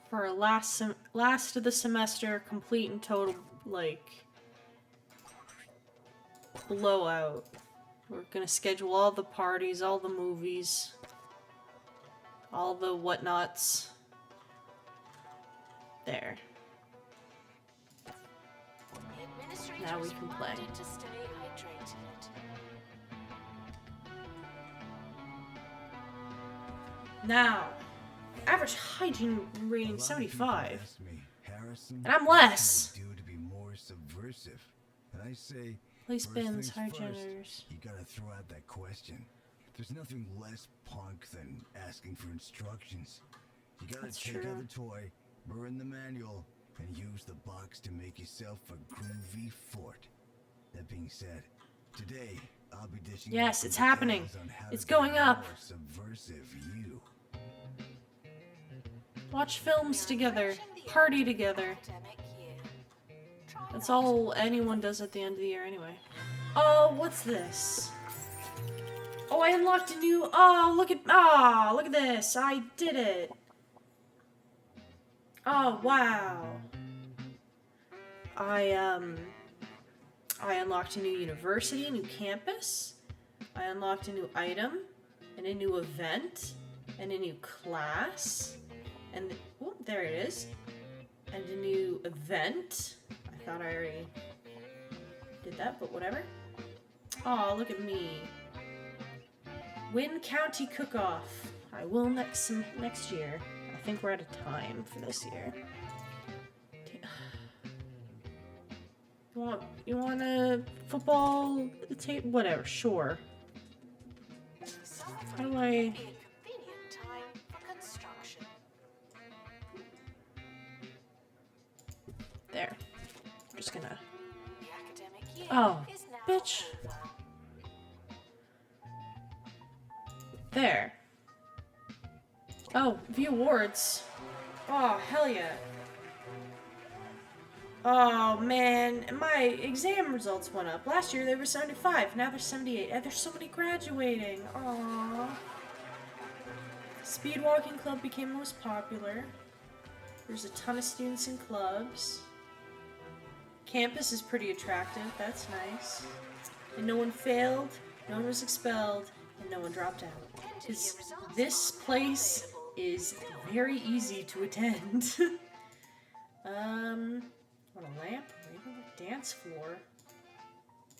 For a last of the semester, complete and total, like, blowout. We're gonna schedule all the parties, all the movies, all the whatnots. There. The administrators Now we can play. reminded to stay hydrated. Now, average hygiene rating A lot of people 75. ask me, Harrison, And I'm what less. can I do to be more subversive? And I say, Place first bins, things first, hygieners. you gotta throw out that question. There's nothing less punk than asking for instructions. You gotta That's take true. out the toy, burn the manual, and use the box to make yourself a groovy fort. That being said, today I'll be dishing Yes, out some it's happening. details on how It's to be going up. more subversive you. Watch films We are together. approaching the Party end of the together. academic year. Try That's all anyone does at the end of the year anyway. Oh, what's this? Oh, I unlocked a new... Oh, look at this. I did it. Oh, wow. I unlocked a new university, a new campus. I unlocked a new item, and a new event, and a new class. And, oh, there it is. And a new event. I thought I already did that, but whatever. Oh, look at me. Win County Cook-Off. I will next year. I think we're out of time for this year. You want a football tape? Whatever, sure. How do I... Be a convenient time for construction. There. I'm just gonna... The academic year Oh, is now bitch. over. There. Oh, view awards. Oh, hell yeah. Oh, man. My exam results went up. Last year they were 75. Now they're 78. And there's so many graduating. Aww. Speed walking club became most popular. There's a ton of students in clubs. Campus is pretty attractive. That's nice. And no one failed, no one was expelled, and no one dropped out. This place is very easy to attend. What a lamp, or even a dance floor.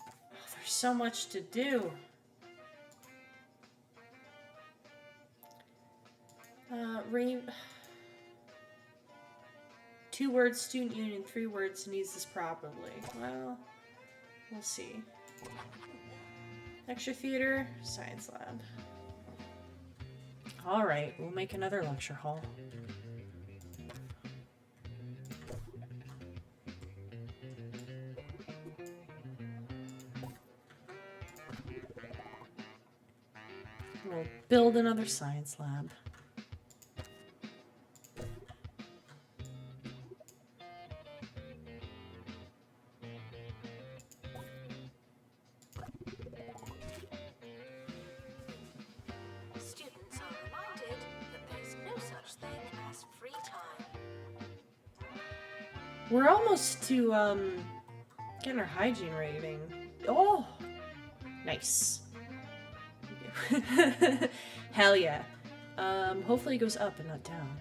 Oh, there's so much to do. Two words student union, 3 words needs this properly. Well, we'll see. Lecture theater, science lab. Alright, we'll make another lecture hall. We'll build another science lab. Students are reminded that there's no such thing as free time. We're almost to, getting our hygiene rating. Oh! Nice. Hell yeah. Hopefully it goes up and not down.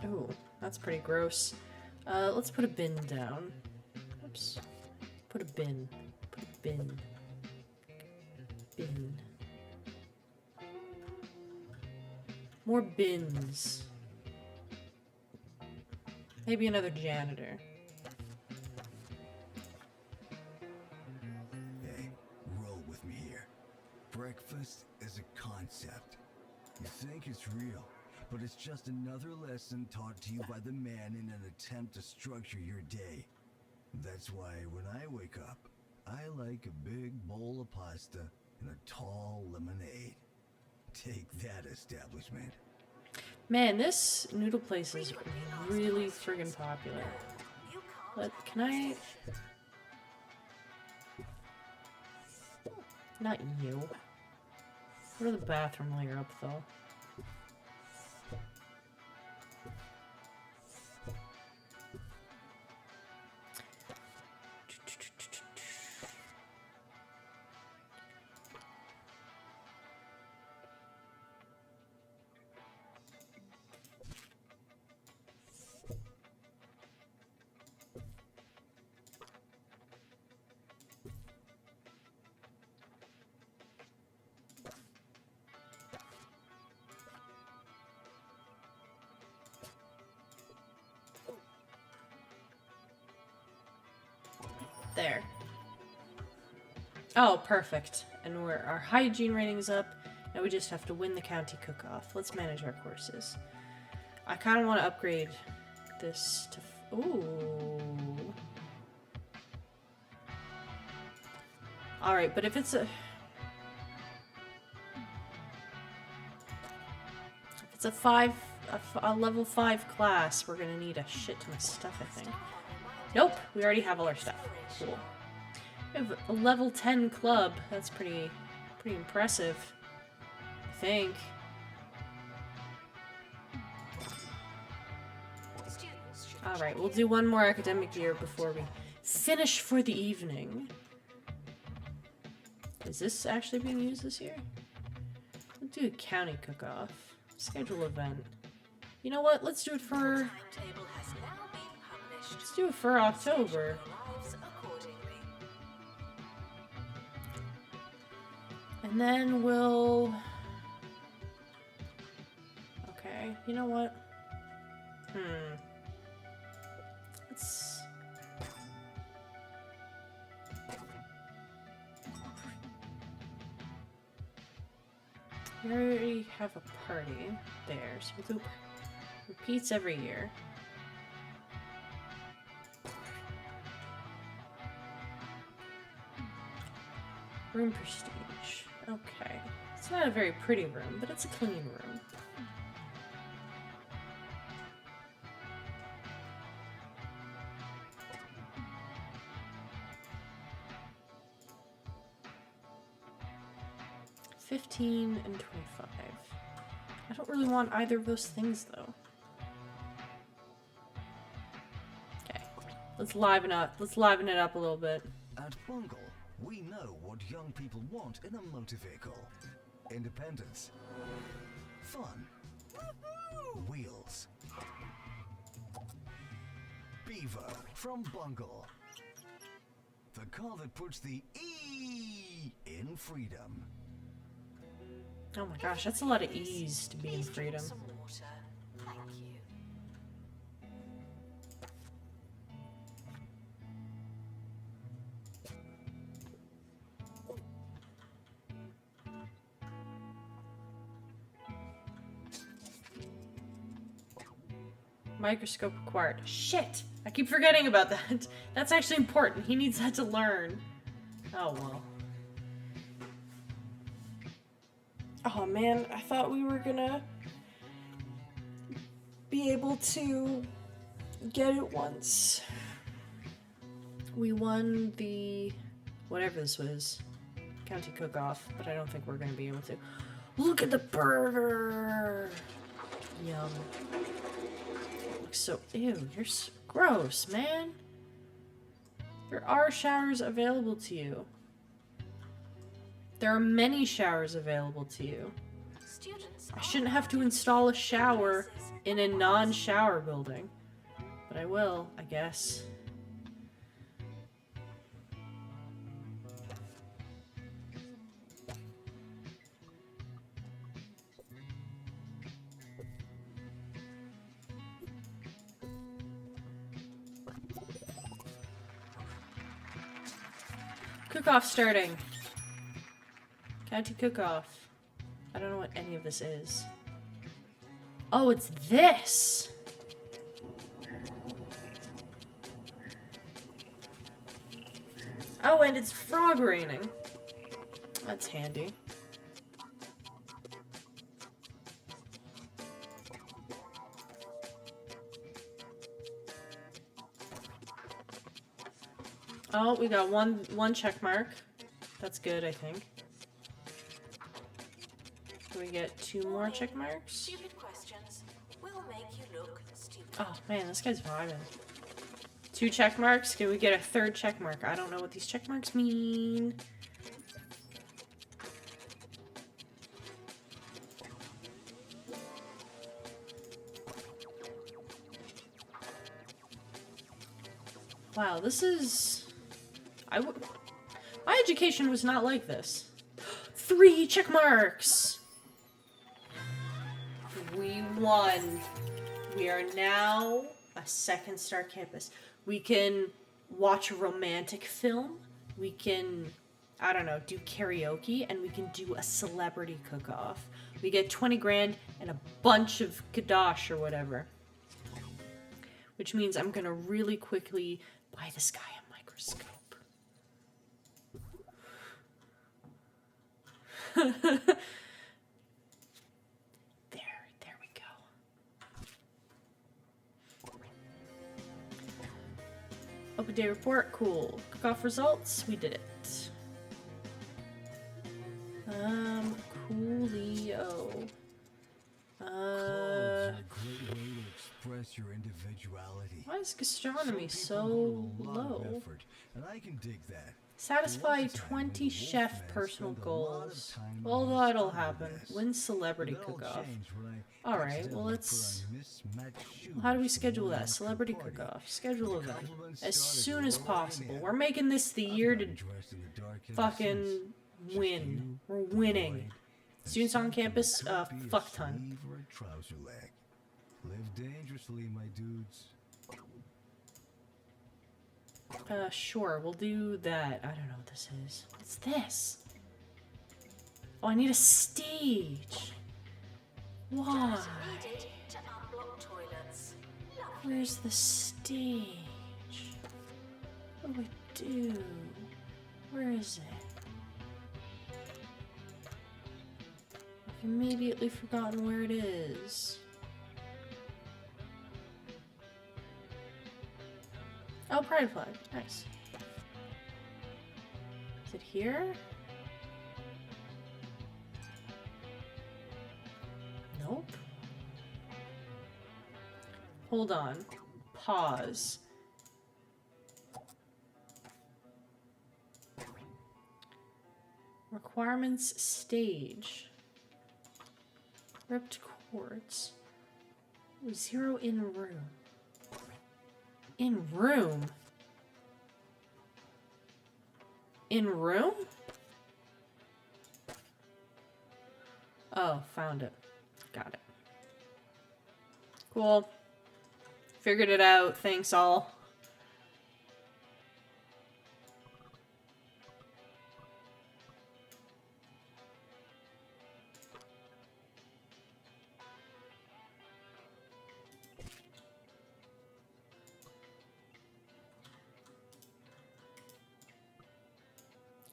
Ooh, that's pretty gross. Let's put a bin down. Oops. Put a bin. Put a bin. Bin. More bins. Maybe another janitor. Hey, roll with me here. Breakfast is a concept. You think it's real, but it's just another lesson taught to you by the man in an attempt to structure your day. That's why when I wake up, I like a big bowl of pasta and a tall lemonade. Take that, establishment. Man, this noodle place is really friggin' popular. But can I... Not you. Go to the bathroom while you're up, though. There. Oh, perfect. And our hygiene rating's up. Now we just have to win the county cook-off. Let's manage our courses. I kind of want to upgrade this to... Ooh. Alright, but if it's a... It's a level 5 class. We're gonna need a shit ton of stuff, I think. Nope, we already have all our stuff. Cool. We have a level 10 club. That's pretty impressive, I think. Alright, we'll do one more academic year before we finish for the evening. Is this actually being used this year? We'll do a county cook-off. Schedule event. You know what? Let's do it for... Let's do it for October. And then we'll... Okay, you know what? Let's... We already have a party there, so we'll do... Repeats every year. Room prestige. Okay. It's not a very pretty room, but it's a clean room. $15 and $25. I don't really want either of those things, though. Okay. Let's liven it up a little bit. At Bungle, we know what young people want in a motor vehicle. Independence. Fun. Wheels. Beaver from Bungle. The car that puts the E in freedom. Oh my gosh, that's a lot of E's to be in freedom. Some water. Thank you. Microscope required. Shit! I keep forgetting about that. That's actually important. He needs that to learn. Oh well. Oh man, I thought we were gonna be able to get it once. We won the... whatever this was. County cook-off, but I don't think we're gonna be able to. Look at the burger! Yum. Looks so... Ew, you're so gross, man. There are showers available to you. There are many showers available to you. I shouldn't have to install a shower in a non-shower building. But I will, I guess. Cook-off starting. County cook-off. I don't know what any of this is. Oh, it's this! Oh, and it's frog raining. That's handy. Oh, we got one check mark. That's good, I think. Do we get 2 more check marks? Stupid questions will make you look stupid. Oh man, this guy's vibing. 2 check marks. Can we get a 3rd check mark? I don't know what these check marks mean. Wow, this is... My education was not like this. 3 check marks! We won. We are now a 2nd star campus. We can watch a romantic film. We can, I don't know, do karaoke. And we can do a celebrity cook-off. We get 20 grand and a bunch of kadosh or whatever. Which means I'm gonna really quickly buy this guy a microscope. There we day report. Cool. Cook-off results. We did it. Coolio. Clubs are a great way to express your individuality. Why is gastronomy Some so people go to a lot of low? effort, and I can dig that. Satisfy There was a time when 20 the chef Wolfman personal spent a lot of goals. time Well, on his that'll starter happen. mess. Win celebrity But that all cook-off. changed when I Alright, well accidentally let's... put on mismatched shoes How do we to schedule one that? after Celebrity party. cook-off. Schedule The event. compliments As started soon as rolling possible. in. We're making this the I've year to gotten dressed in the dark ever fucking since. Just win. you, We're winning. Lloyd, and Students on something campus, that could be a fuck ton. sleeve or a trouser leg. Live dangerously, my dudes. Sure, we'll do that. I don't know what this is. What's this? Oh, I need a stage. Why? Janitor needed to unblock toilets. Lovely. Where's the stage? What do we do? Where is it? I've immediately forgotten where it is. Oh, pride flag. Nice. Is it here? Nope. Hold on. Pause. Requirements stage. Ripped cords. 0 in room. In room? In room? Oh, found it. Got it. Cool. Figured it out. Thanks all.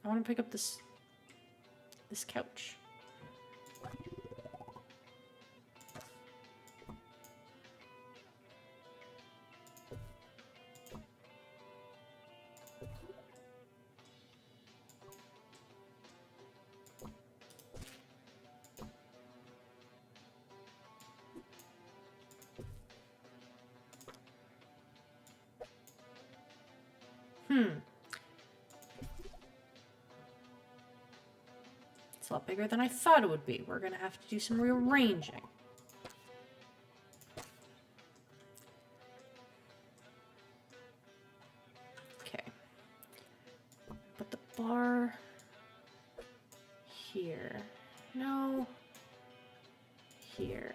I want to pick up this couch. It's a lot bigger than I thought it would be. We're gonna have to do some rearranging. Okay. Put the bar here. No. Here.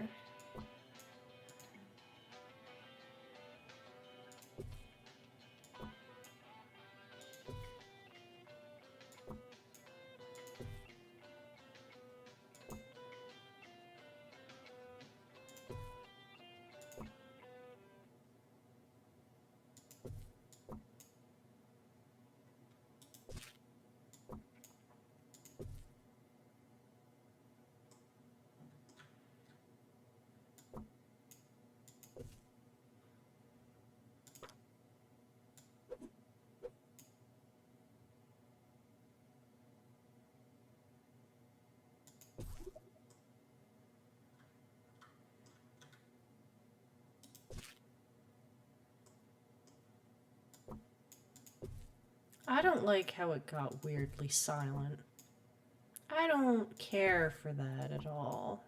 I don't like how it got weirdly silent. I don't care for that at all.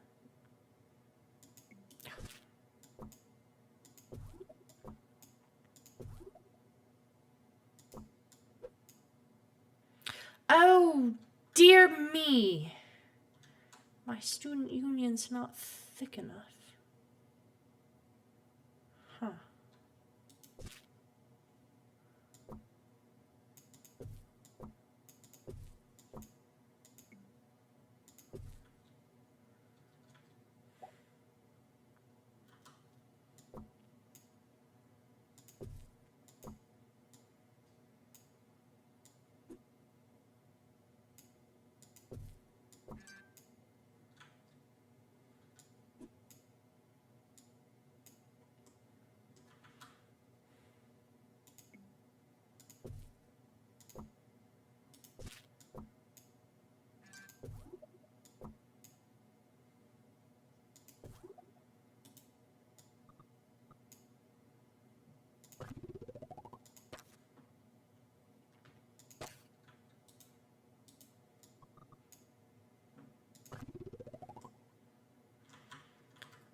Oh, dear me. My student union's not thick enough. Huh.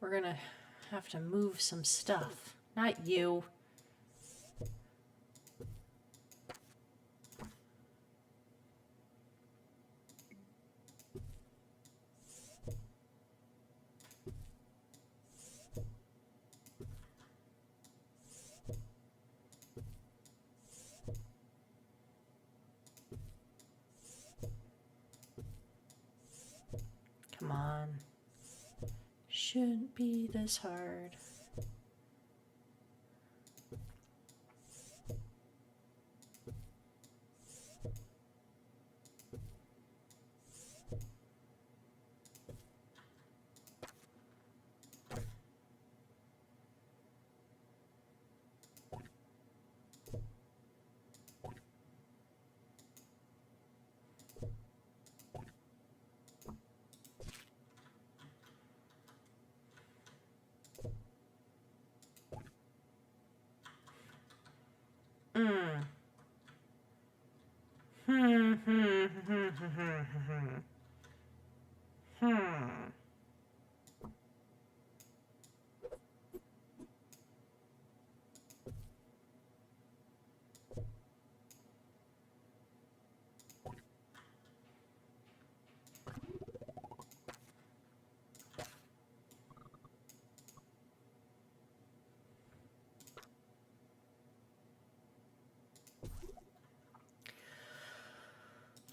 we're gonna have to move some stuff. Not you. Come on. Shouldn't be this hard.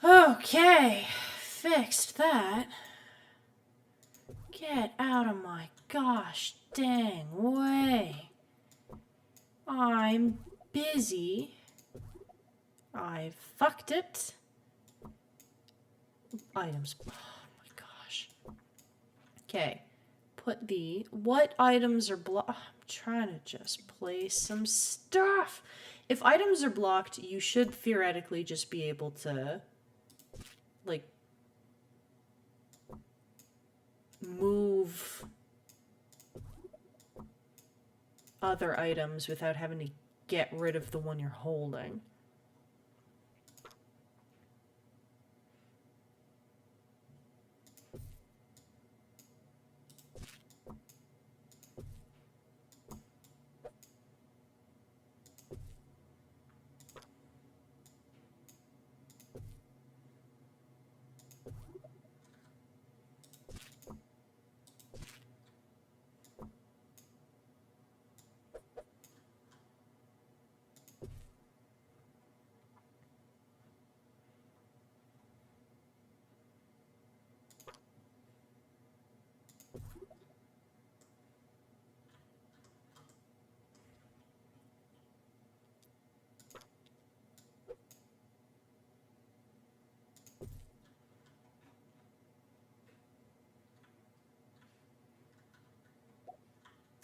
Okay, fixed that. Get out of my gosh dang way. I'm busy. I fucked it. Items. Oh my gosh. Okay, put the. What items are blocked? I'm trying to just place some stuff. If items are blocked, you should theoretically just be able to, like, move other items without having to get rid of the one you're holding.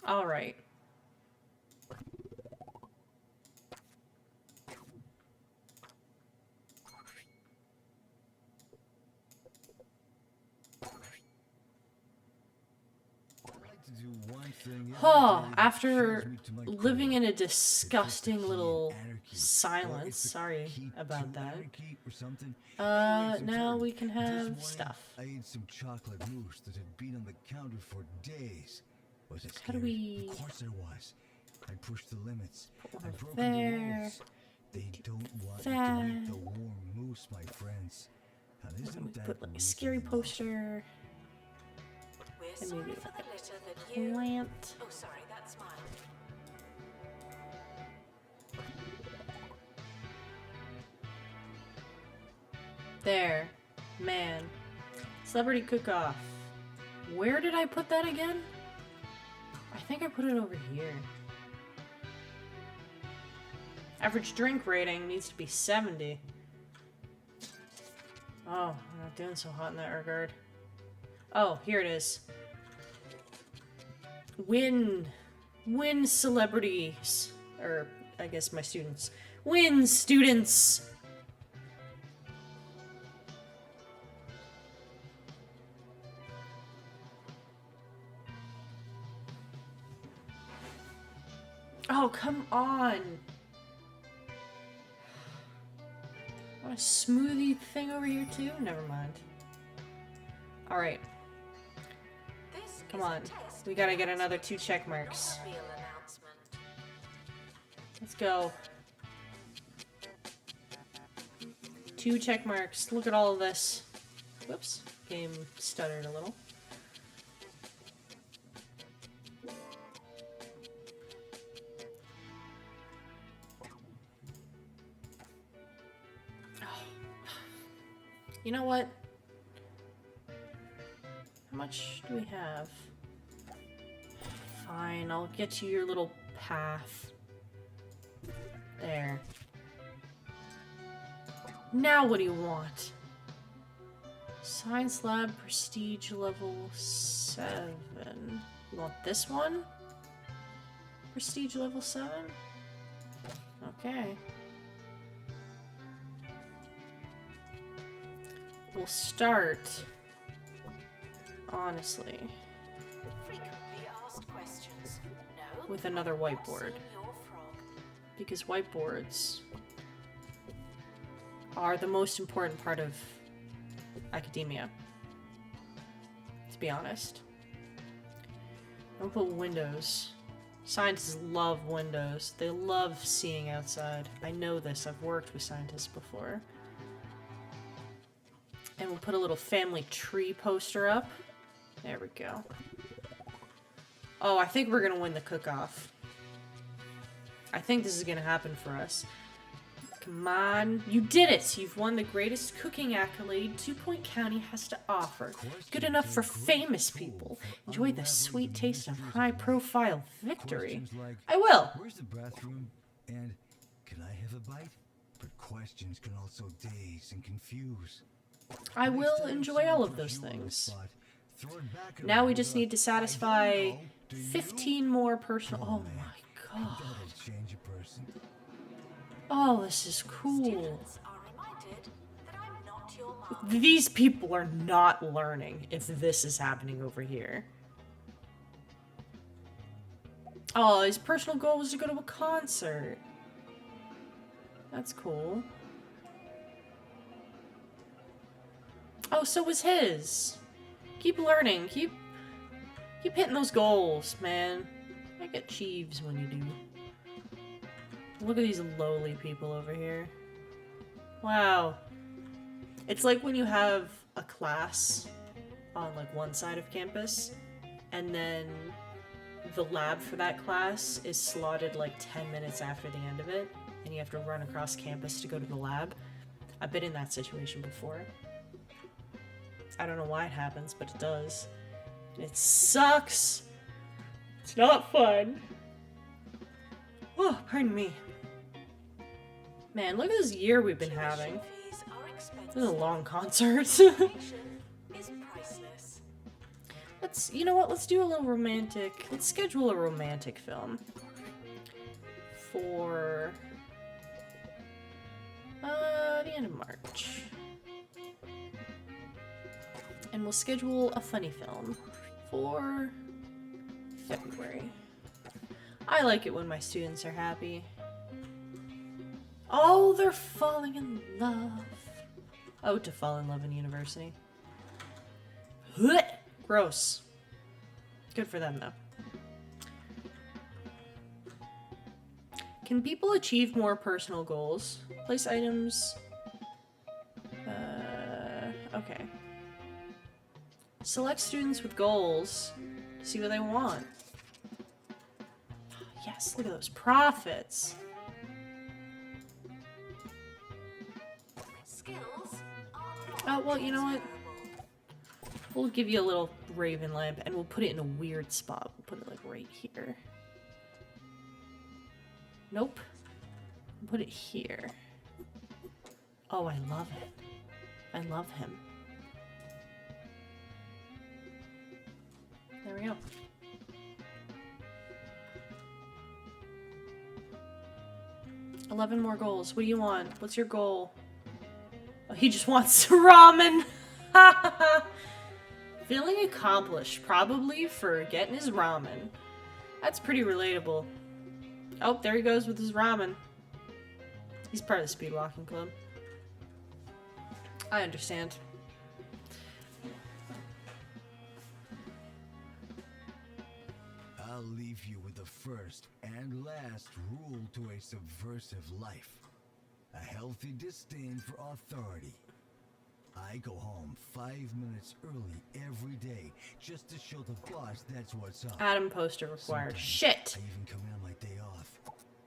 All right. Oh, after living in a disgusting little silence, sorry about that. Now we can have stuff. I ate some chocolate mousse that had been on the counter for days. Was it How do scary? we- Of course I was. I pushed the limits. Put I one broke there. the rules. They don't want that. to eat the warm mousse, my friends. And We isn't that put like a mousse scary enough? poster. We're And sorry maybe for like the a litter that you... plant. Oh, sorry, that's mine. There. Man. Celebrity cook-off. Where did I put that again? I think I put it over here. Average drink rating needs to be 70. Oh, I'm not doing so hot in that regard. Oh, here it is. Win celebrities. Or, I guess my students. Win students! Oh, come on! Want a smoothie thing over here too? Never mind. Alright, This Come is on. a test We gotta get another 2 check marks. Real announcement. Let's go. 2 check marks. Look at all of this. Whoops. Game stuttered a little. You know what? How much do we have? Fine, I'll get you your little path. There. Now what do you want? Science lab prestige level 7. You want this one? Prestige level 7? Okay. We'll start, honestly, Frequently asked questions. No. with another whiteboard. Seen your frog. Because whiteboards are the most important part of academia, to be honest. Don't put windows. Scientists love windows. They love seeing outside. I know this. I've worked with scientists before. And we'll put a little family tree poster up. There we go. Oh, I think we're gonna win the cook-off. I think this is gonna happen for us. Come on. You did it! You've won the greatest cooking accolade 2 Point County has to offer. Good enough for famous people. Enjoy the sweet taste of high-profile victory. Questions like, I will! where's the bathroom? And can I have a bite? But questions can also daze and confuse. I Next will time enjoy all someone of puts those you on the things. spot, throw it back at Now we them just with a, need to "I satisfy don't know, do you?" 15 more personal. Come Oh on, man. my god. That'll change a person. Oh, this is cool. Students are reminded that I'm not your mom. These people are not learning if this is happening over here. Oh, his personal goal was to go to a concert. That's cool. Oh, so was his. Keep learning. Keep hitting those goals, man. I get achieves when you do. Look at these lowly people over here. Wow. It's like when you have a class on like one side of campus, and then the lab for that class is slotted like 10 minutes after the end of it, and you have to run across campus to go to the lab. I've been in that situation before. I don't know why it happens, but it does. It sucks. It's not fun. Oh, pardon me. Man, look at this year we've been having. Tuition fees are expensive. This is a long concert. Education is priceless. Let's, you know what, let's do a little romantic, let's schedule a romantic film. For, the end of March. And we'll schedule a funny film for February. I like it when my students are happy. Oh, they're falling in love. Oh, to fall in love in university. Blech! Gross. Good for them, though. Can people achieve more personal goals? Place items. Okay. Select students with goals. See what they want. Yes, look at those profits. Skills are not Oh, well, you know what? transferable. We'll give you a little raven lamp, and we'll put it in a weird spot. We'll put it, like, right here. Nope. We'll put it here. Oh, I love it. I love him. There we go. $11 more goals. What do you want? What's your goal? Oh, he just wants ramen. Feeling accomplished, probably for getting his ramen. That's pretty relatable. Oh, there he goes with his ramen. He's part of the speed walking club. I understand. I'll leave you with the first and last rule to a subversive life. A healthy disdain for authority. I go home 5 minutes early every day just to show the boss that's what's up. Adam poster required. Sometimes Shit! I even come in on my day off.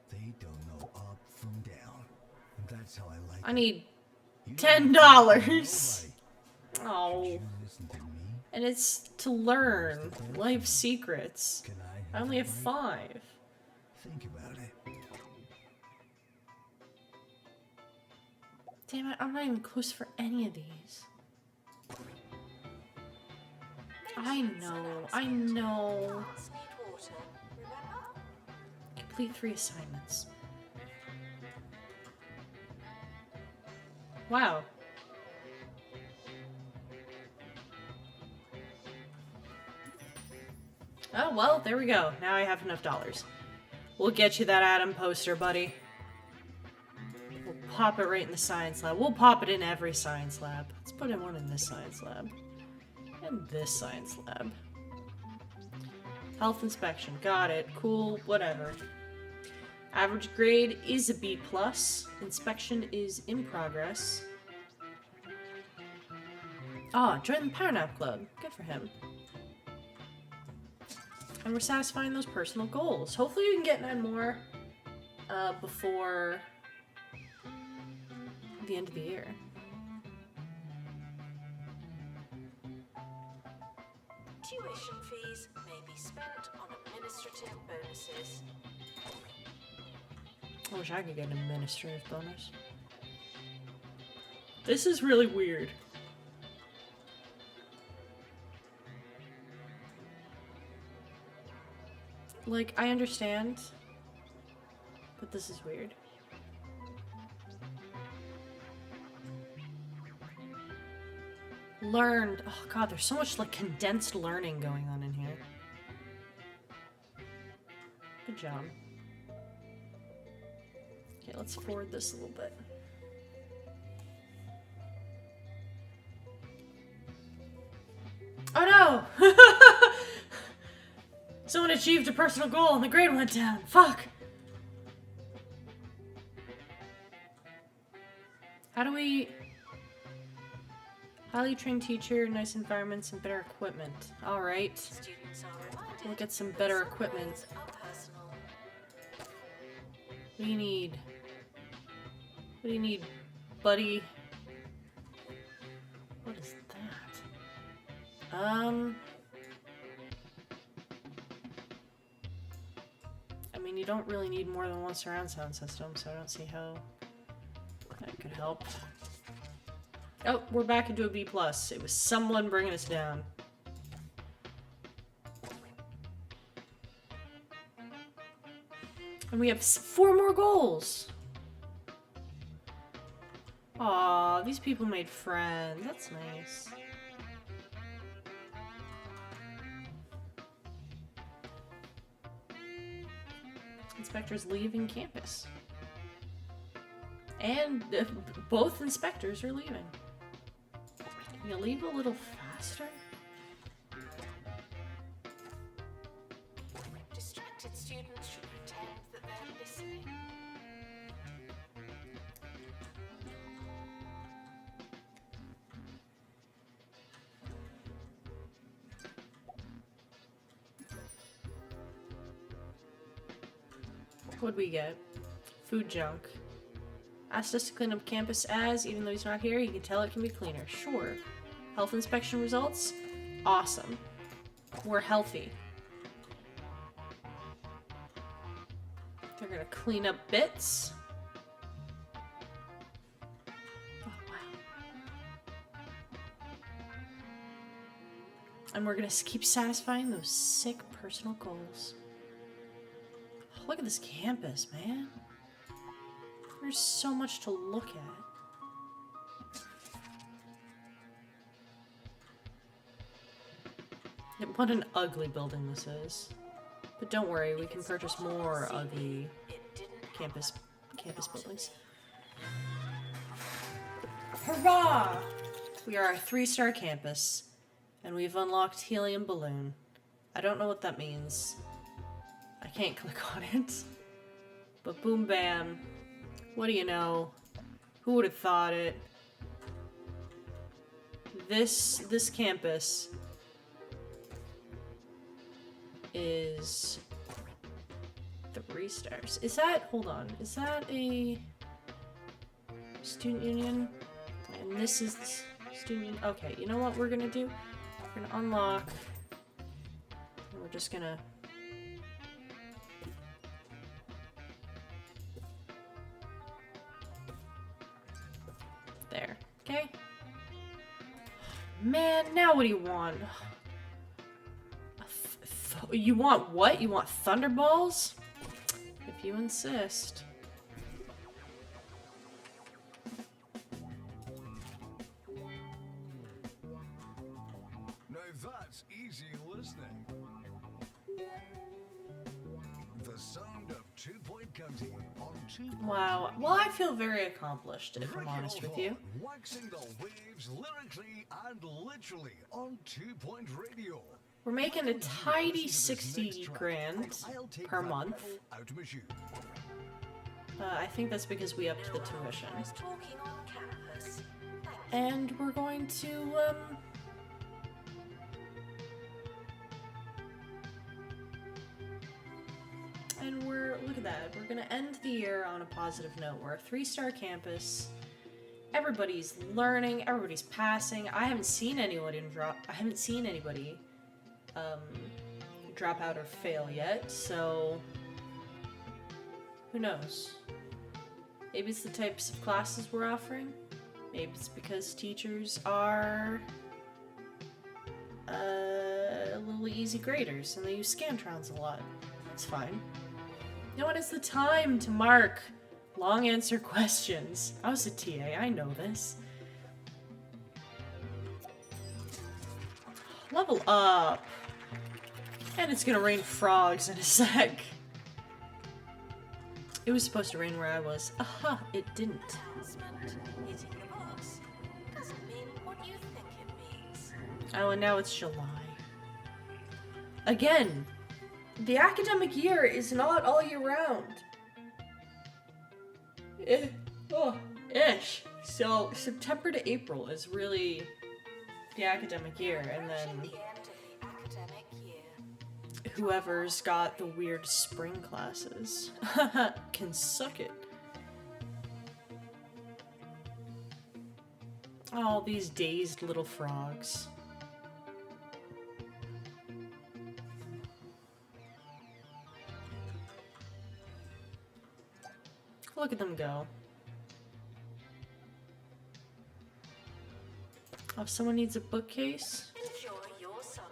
They don't know up from down. And that's how I like I it. need You don't $10. nobody. Oh. You listen to me. And it's to learn life secrets. Can I only have a bite? 5. Think about it. Damn it, I'm not even close for any of these. I know. Plants need water, remember? Complete 3 assignments. Wow. Oh, well, there we go. Now I have enough dollars. We'll get you that Adam poster, buddy. We'll pop it right in the science lab. We'll pop it in every science lab. Let's put in one in this science lab. And this science lab. Health inspection. Got it. Cool. Whatever. Average grade is a B+. Inspection is in progress. Ah, join the Power Nap Club. Good for him. And we're satisfying those personal goals. Hopefully we can get 9 more before the end of the year. Tuition fees may be spent on administrative bonuses. I wish I could get an administrative bonus. This is really weird. Like, I understand, but this is weird. Learned. Oh god, there's so much like condensed learning going on in here. Good job. Okay, let's forward this a little bit. Oh no! Someone achieved a personal goal and the grade went down. Fuck! How do we... Highly trained teacher, nice environments, and better equipment. Alright. Students are reminded We'll get some better that equipment. grades are personal. What do you need? What do you need, buddy? What is that? I mean, you don't really need more than one surround sound system, so I don't see how that could help. Oh, we're back into a B+. It was someone bringing us down. And we have 4 more goals. Aw, these people made friends. That's nice. Inspectors leaving campus. And both inspectors are leaving. Can you leave a little faster? Distracted students should pretend that they're listening. What'd we get? Food junk. Asked us to clean up campus as, even though he's not here, he can tell it can be cleaner. Sure. Health inspection results? Awesome. We're healthy. They're gonna clean up bits. Oh, wow. And we're gonna keep satisfying those sick personal goals. Oh, look at this campus, man. There's so much to look at. What an ugly building this is. But don't worry, we can purchase more ugly campus buildings. Hurrah! We are a 3-star campus, and we've unlocked Helium Balloon. I don't know what that means. can't click on it. But boom bam. What do you know? Who would have thought it? This campus is 3 stars. Is that, hold on, is that a student union? And this is student union. Okay, you know what we're gonna do? We're gonna unlock. And we're just gonna there. Okay. Man, now what do you want? You want what? You want Thunderballs? If you insist. Now that's easy listening. The sound of 2 Point County on 2 Point Wow. Radio. Well, I feel very accomplished, if I'm Ricky honest with you. Alvon, waxing the waves lyrically and literally on 2 Point Radio. We're making a Listen to tidy this 60 next track, grand and I'll take per that month. rebel out of my shoe. I think that's because we upped the tuition. I was talking on campus. And we're going to, and look at that. We're gonna end the year on a positive note. We're a 3-star campus. Everybody's learning, everybody's passing. I haven't seen anybody drop out or fail yet, so who knows? Maybe it's the types of classes we're offering. Maybe it's because teachers are a little easy graders and they use Scantrons a lot. It's fine. No one has the time to mark long answer questions. I was a TA, I know this. Level up. And it's gonna rain frogs in a sec. It was supposed to rain where I was. Aha, it didn't. Announcement. Hitting the box. Doesn't mean what you think it means. Oh, and now it's July. Again, the academic year is not all year round. Ish. So September to April is really the academic year, and Approaching then the end of the academic year. whoever's got the weird spring classes can suck it. Oh, these dazed little frogs. Look at them go. Oh, if someone needs a bookcase. Enjoy your summer.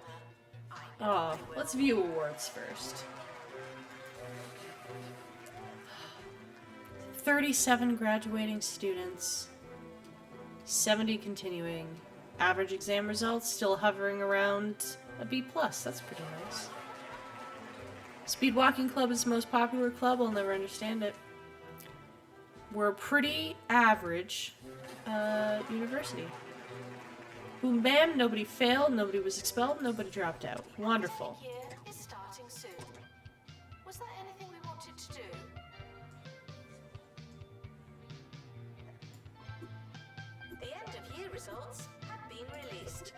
I know Oh, you will. let's view awards first. 37 graduating students, 70 continuing. Average exam results still hovering around a B+. That's pretty nice. Speed Walking Club is the most popular club. I'll never understand it. We're a pretty average university. Boom bam, nobody failed, nobody was expelled, nobody dropped out. Wonderful. The year is starting soon. Was there anything we wanted to do? The end of year results have been released.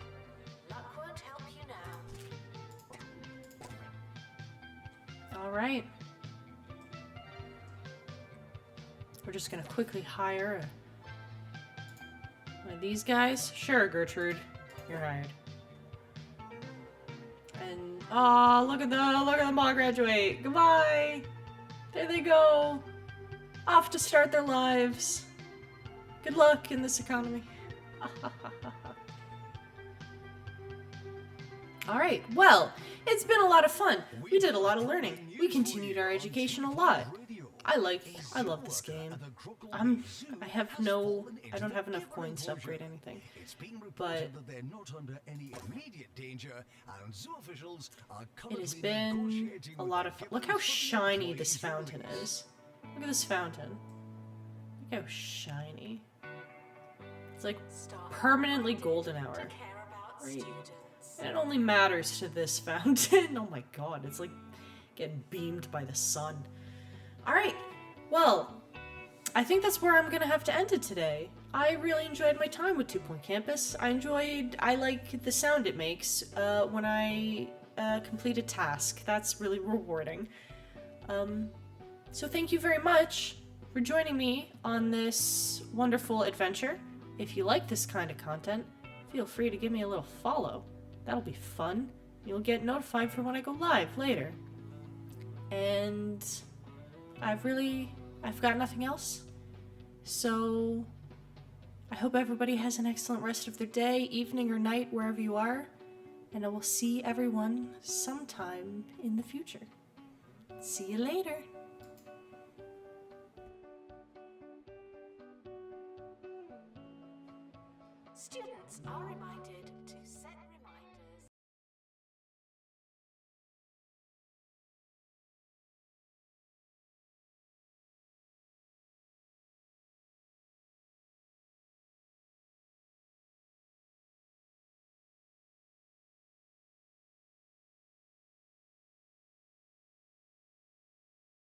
Luck won't help you now. Alright. We're just gonna quickly hire one of these guys. Sure, Gertrude. You're hired. And oh, look at them all graduate. Goodbye. There they go. Off to start their lives. Good luck in this economy. Alright, well, it's been a lot of fun. We did a lot of learning. We continued our education a lot. I love this game. I don't have enough coins to upgrade anything. It's been reported But that they're not under any immediate danger, and zoo officials are it has currently been negotiating a with lot the of fun. Look how Gilbert shiny this employees fountain union. is. Look at this fountain. Look how shiny. It's like Staff permanently reminded golden to hour. care about Right. students. And it only matters to this fountain. Oh my god, it's like getting beamed by the sun. Alright, well, I think that's where I'm gonna have to end it today. I really enjoyed my time with 2 Point Campus. I like the sound it makes when I complete a task. That's really rewarding. So thank you very much for joining me on this wonderful adventure. If you like this kind of content, feel free to give me a little follow. That'll be fun. You'll get notified for when I go live later. And I've got nothing else. So I hope everybody has an excellent rest of their day, evening, or night, wherever you are. And I will see everyone sometime in the future. See you later. Students are reminded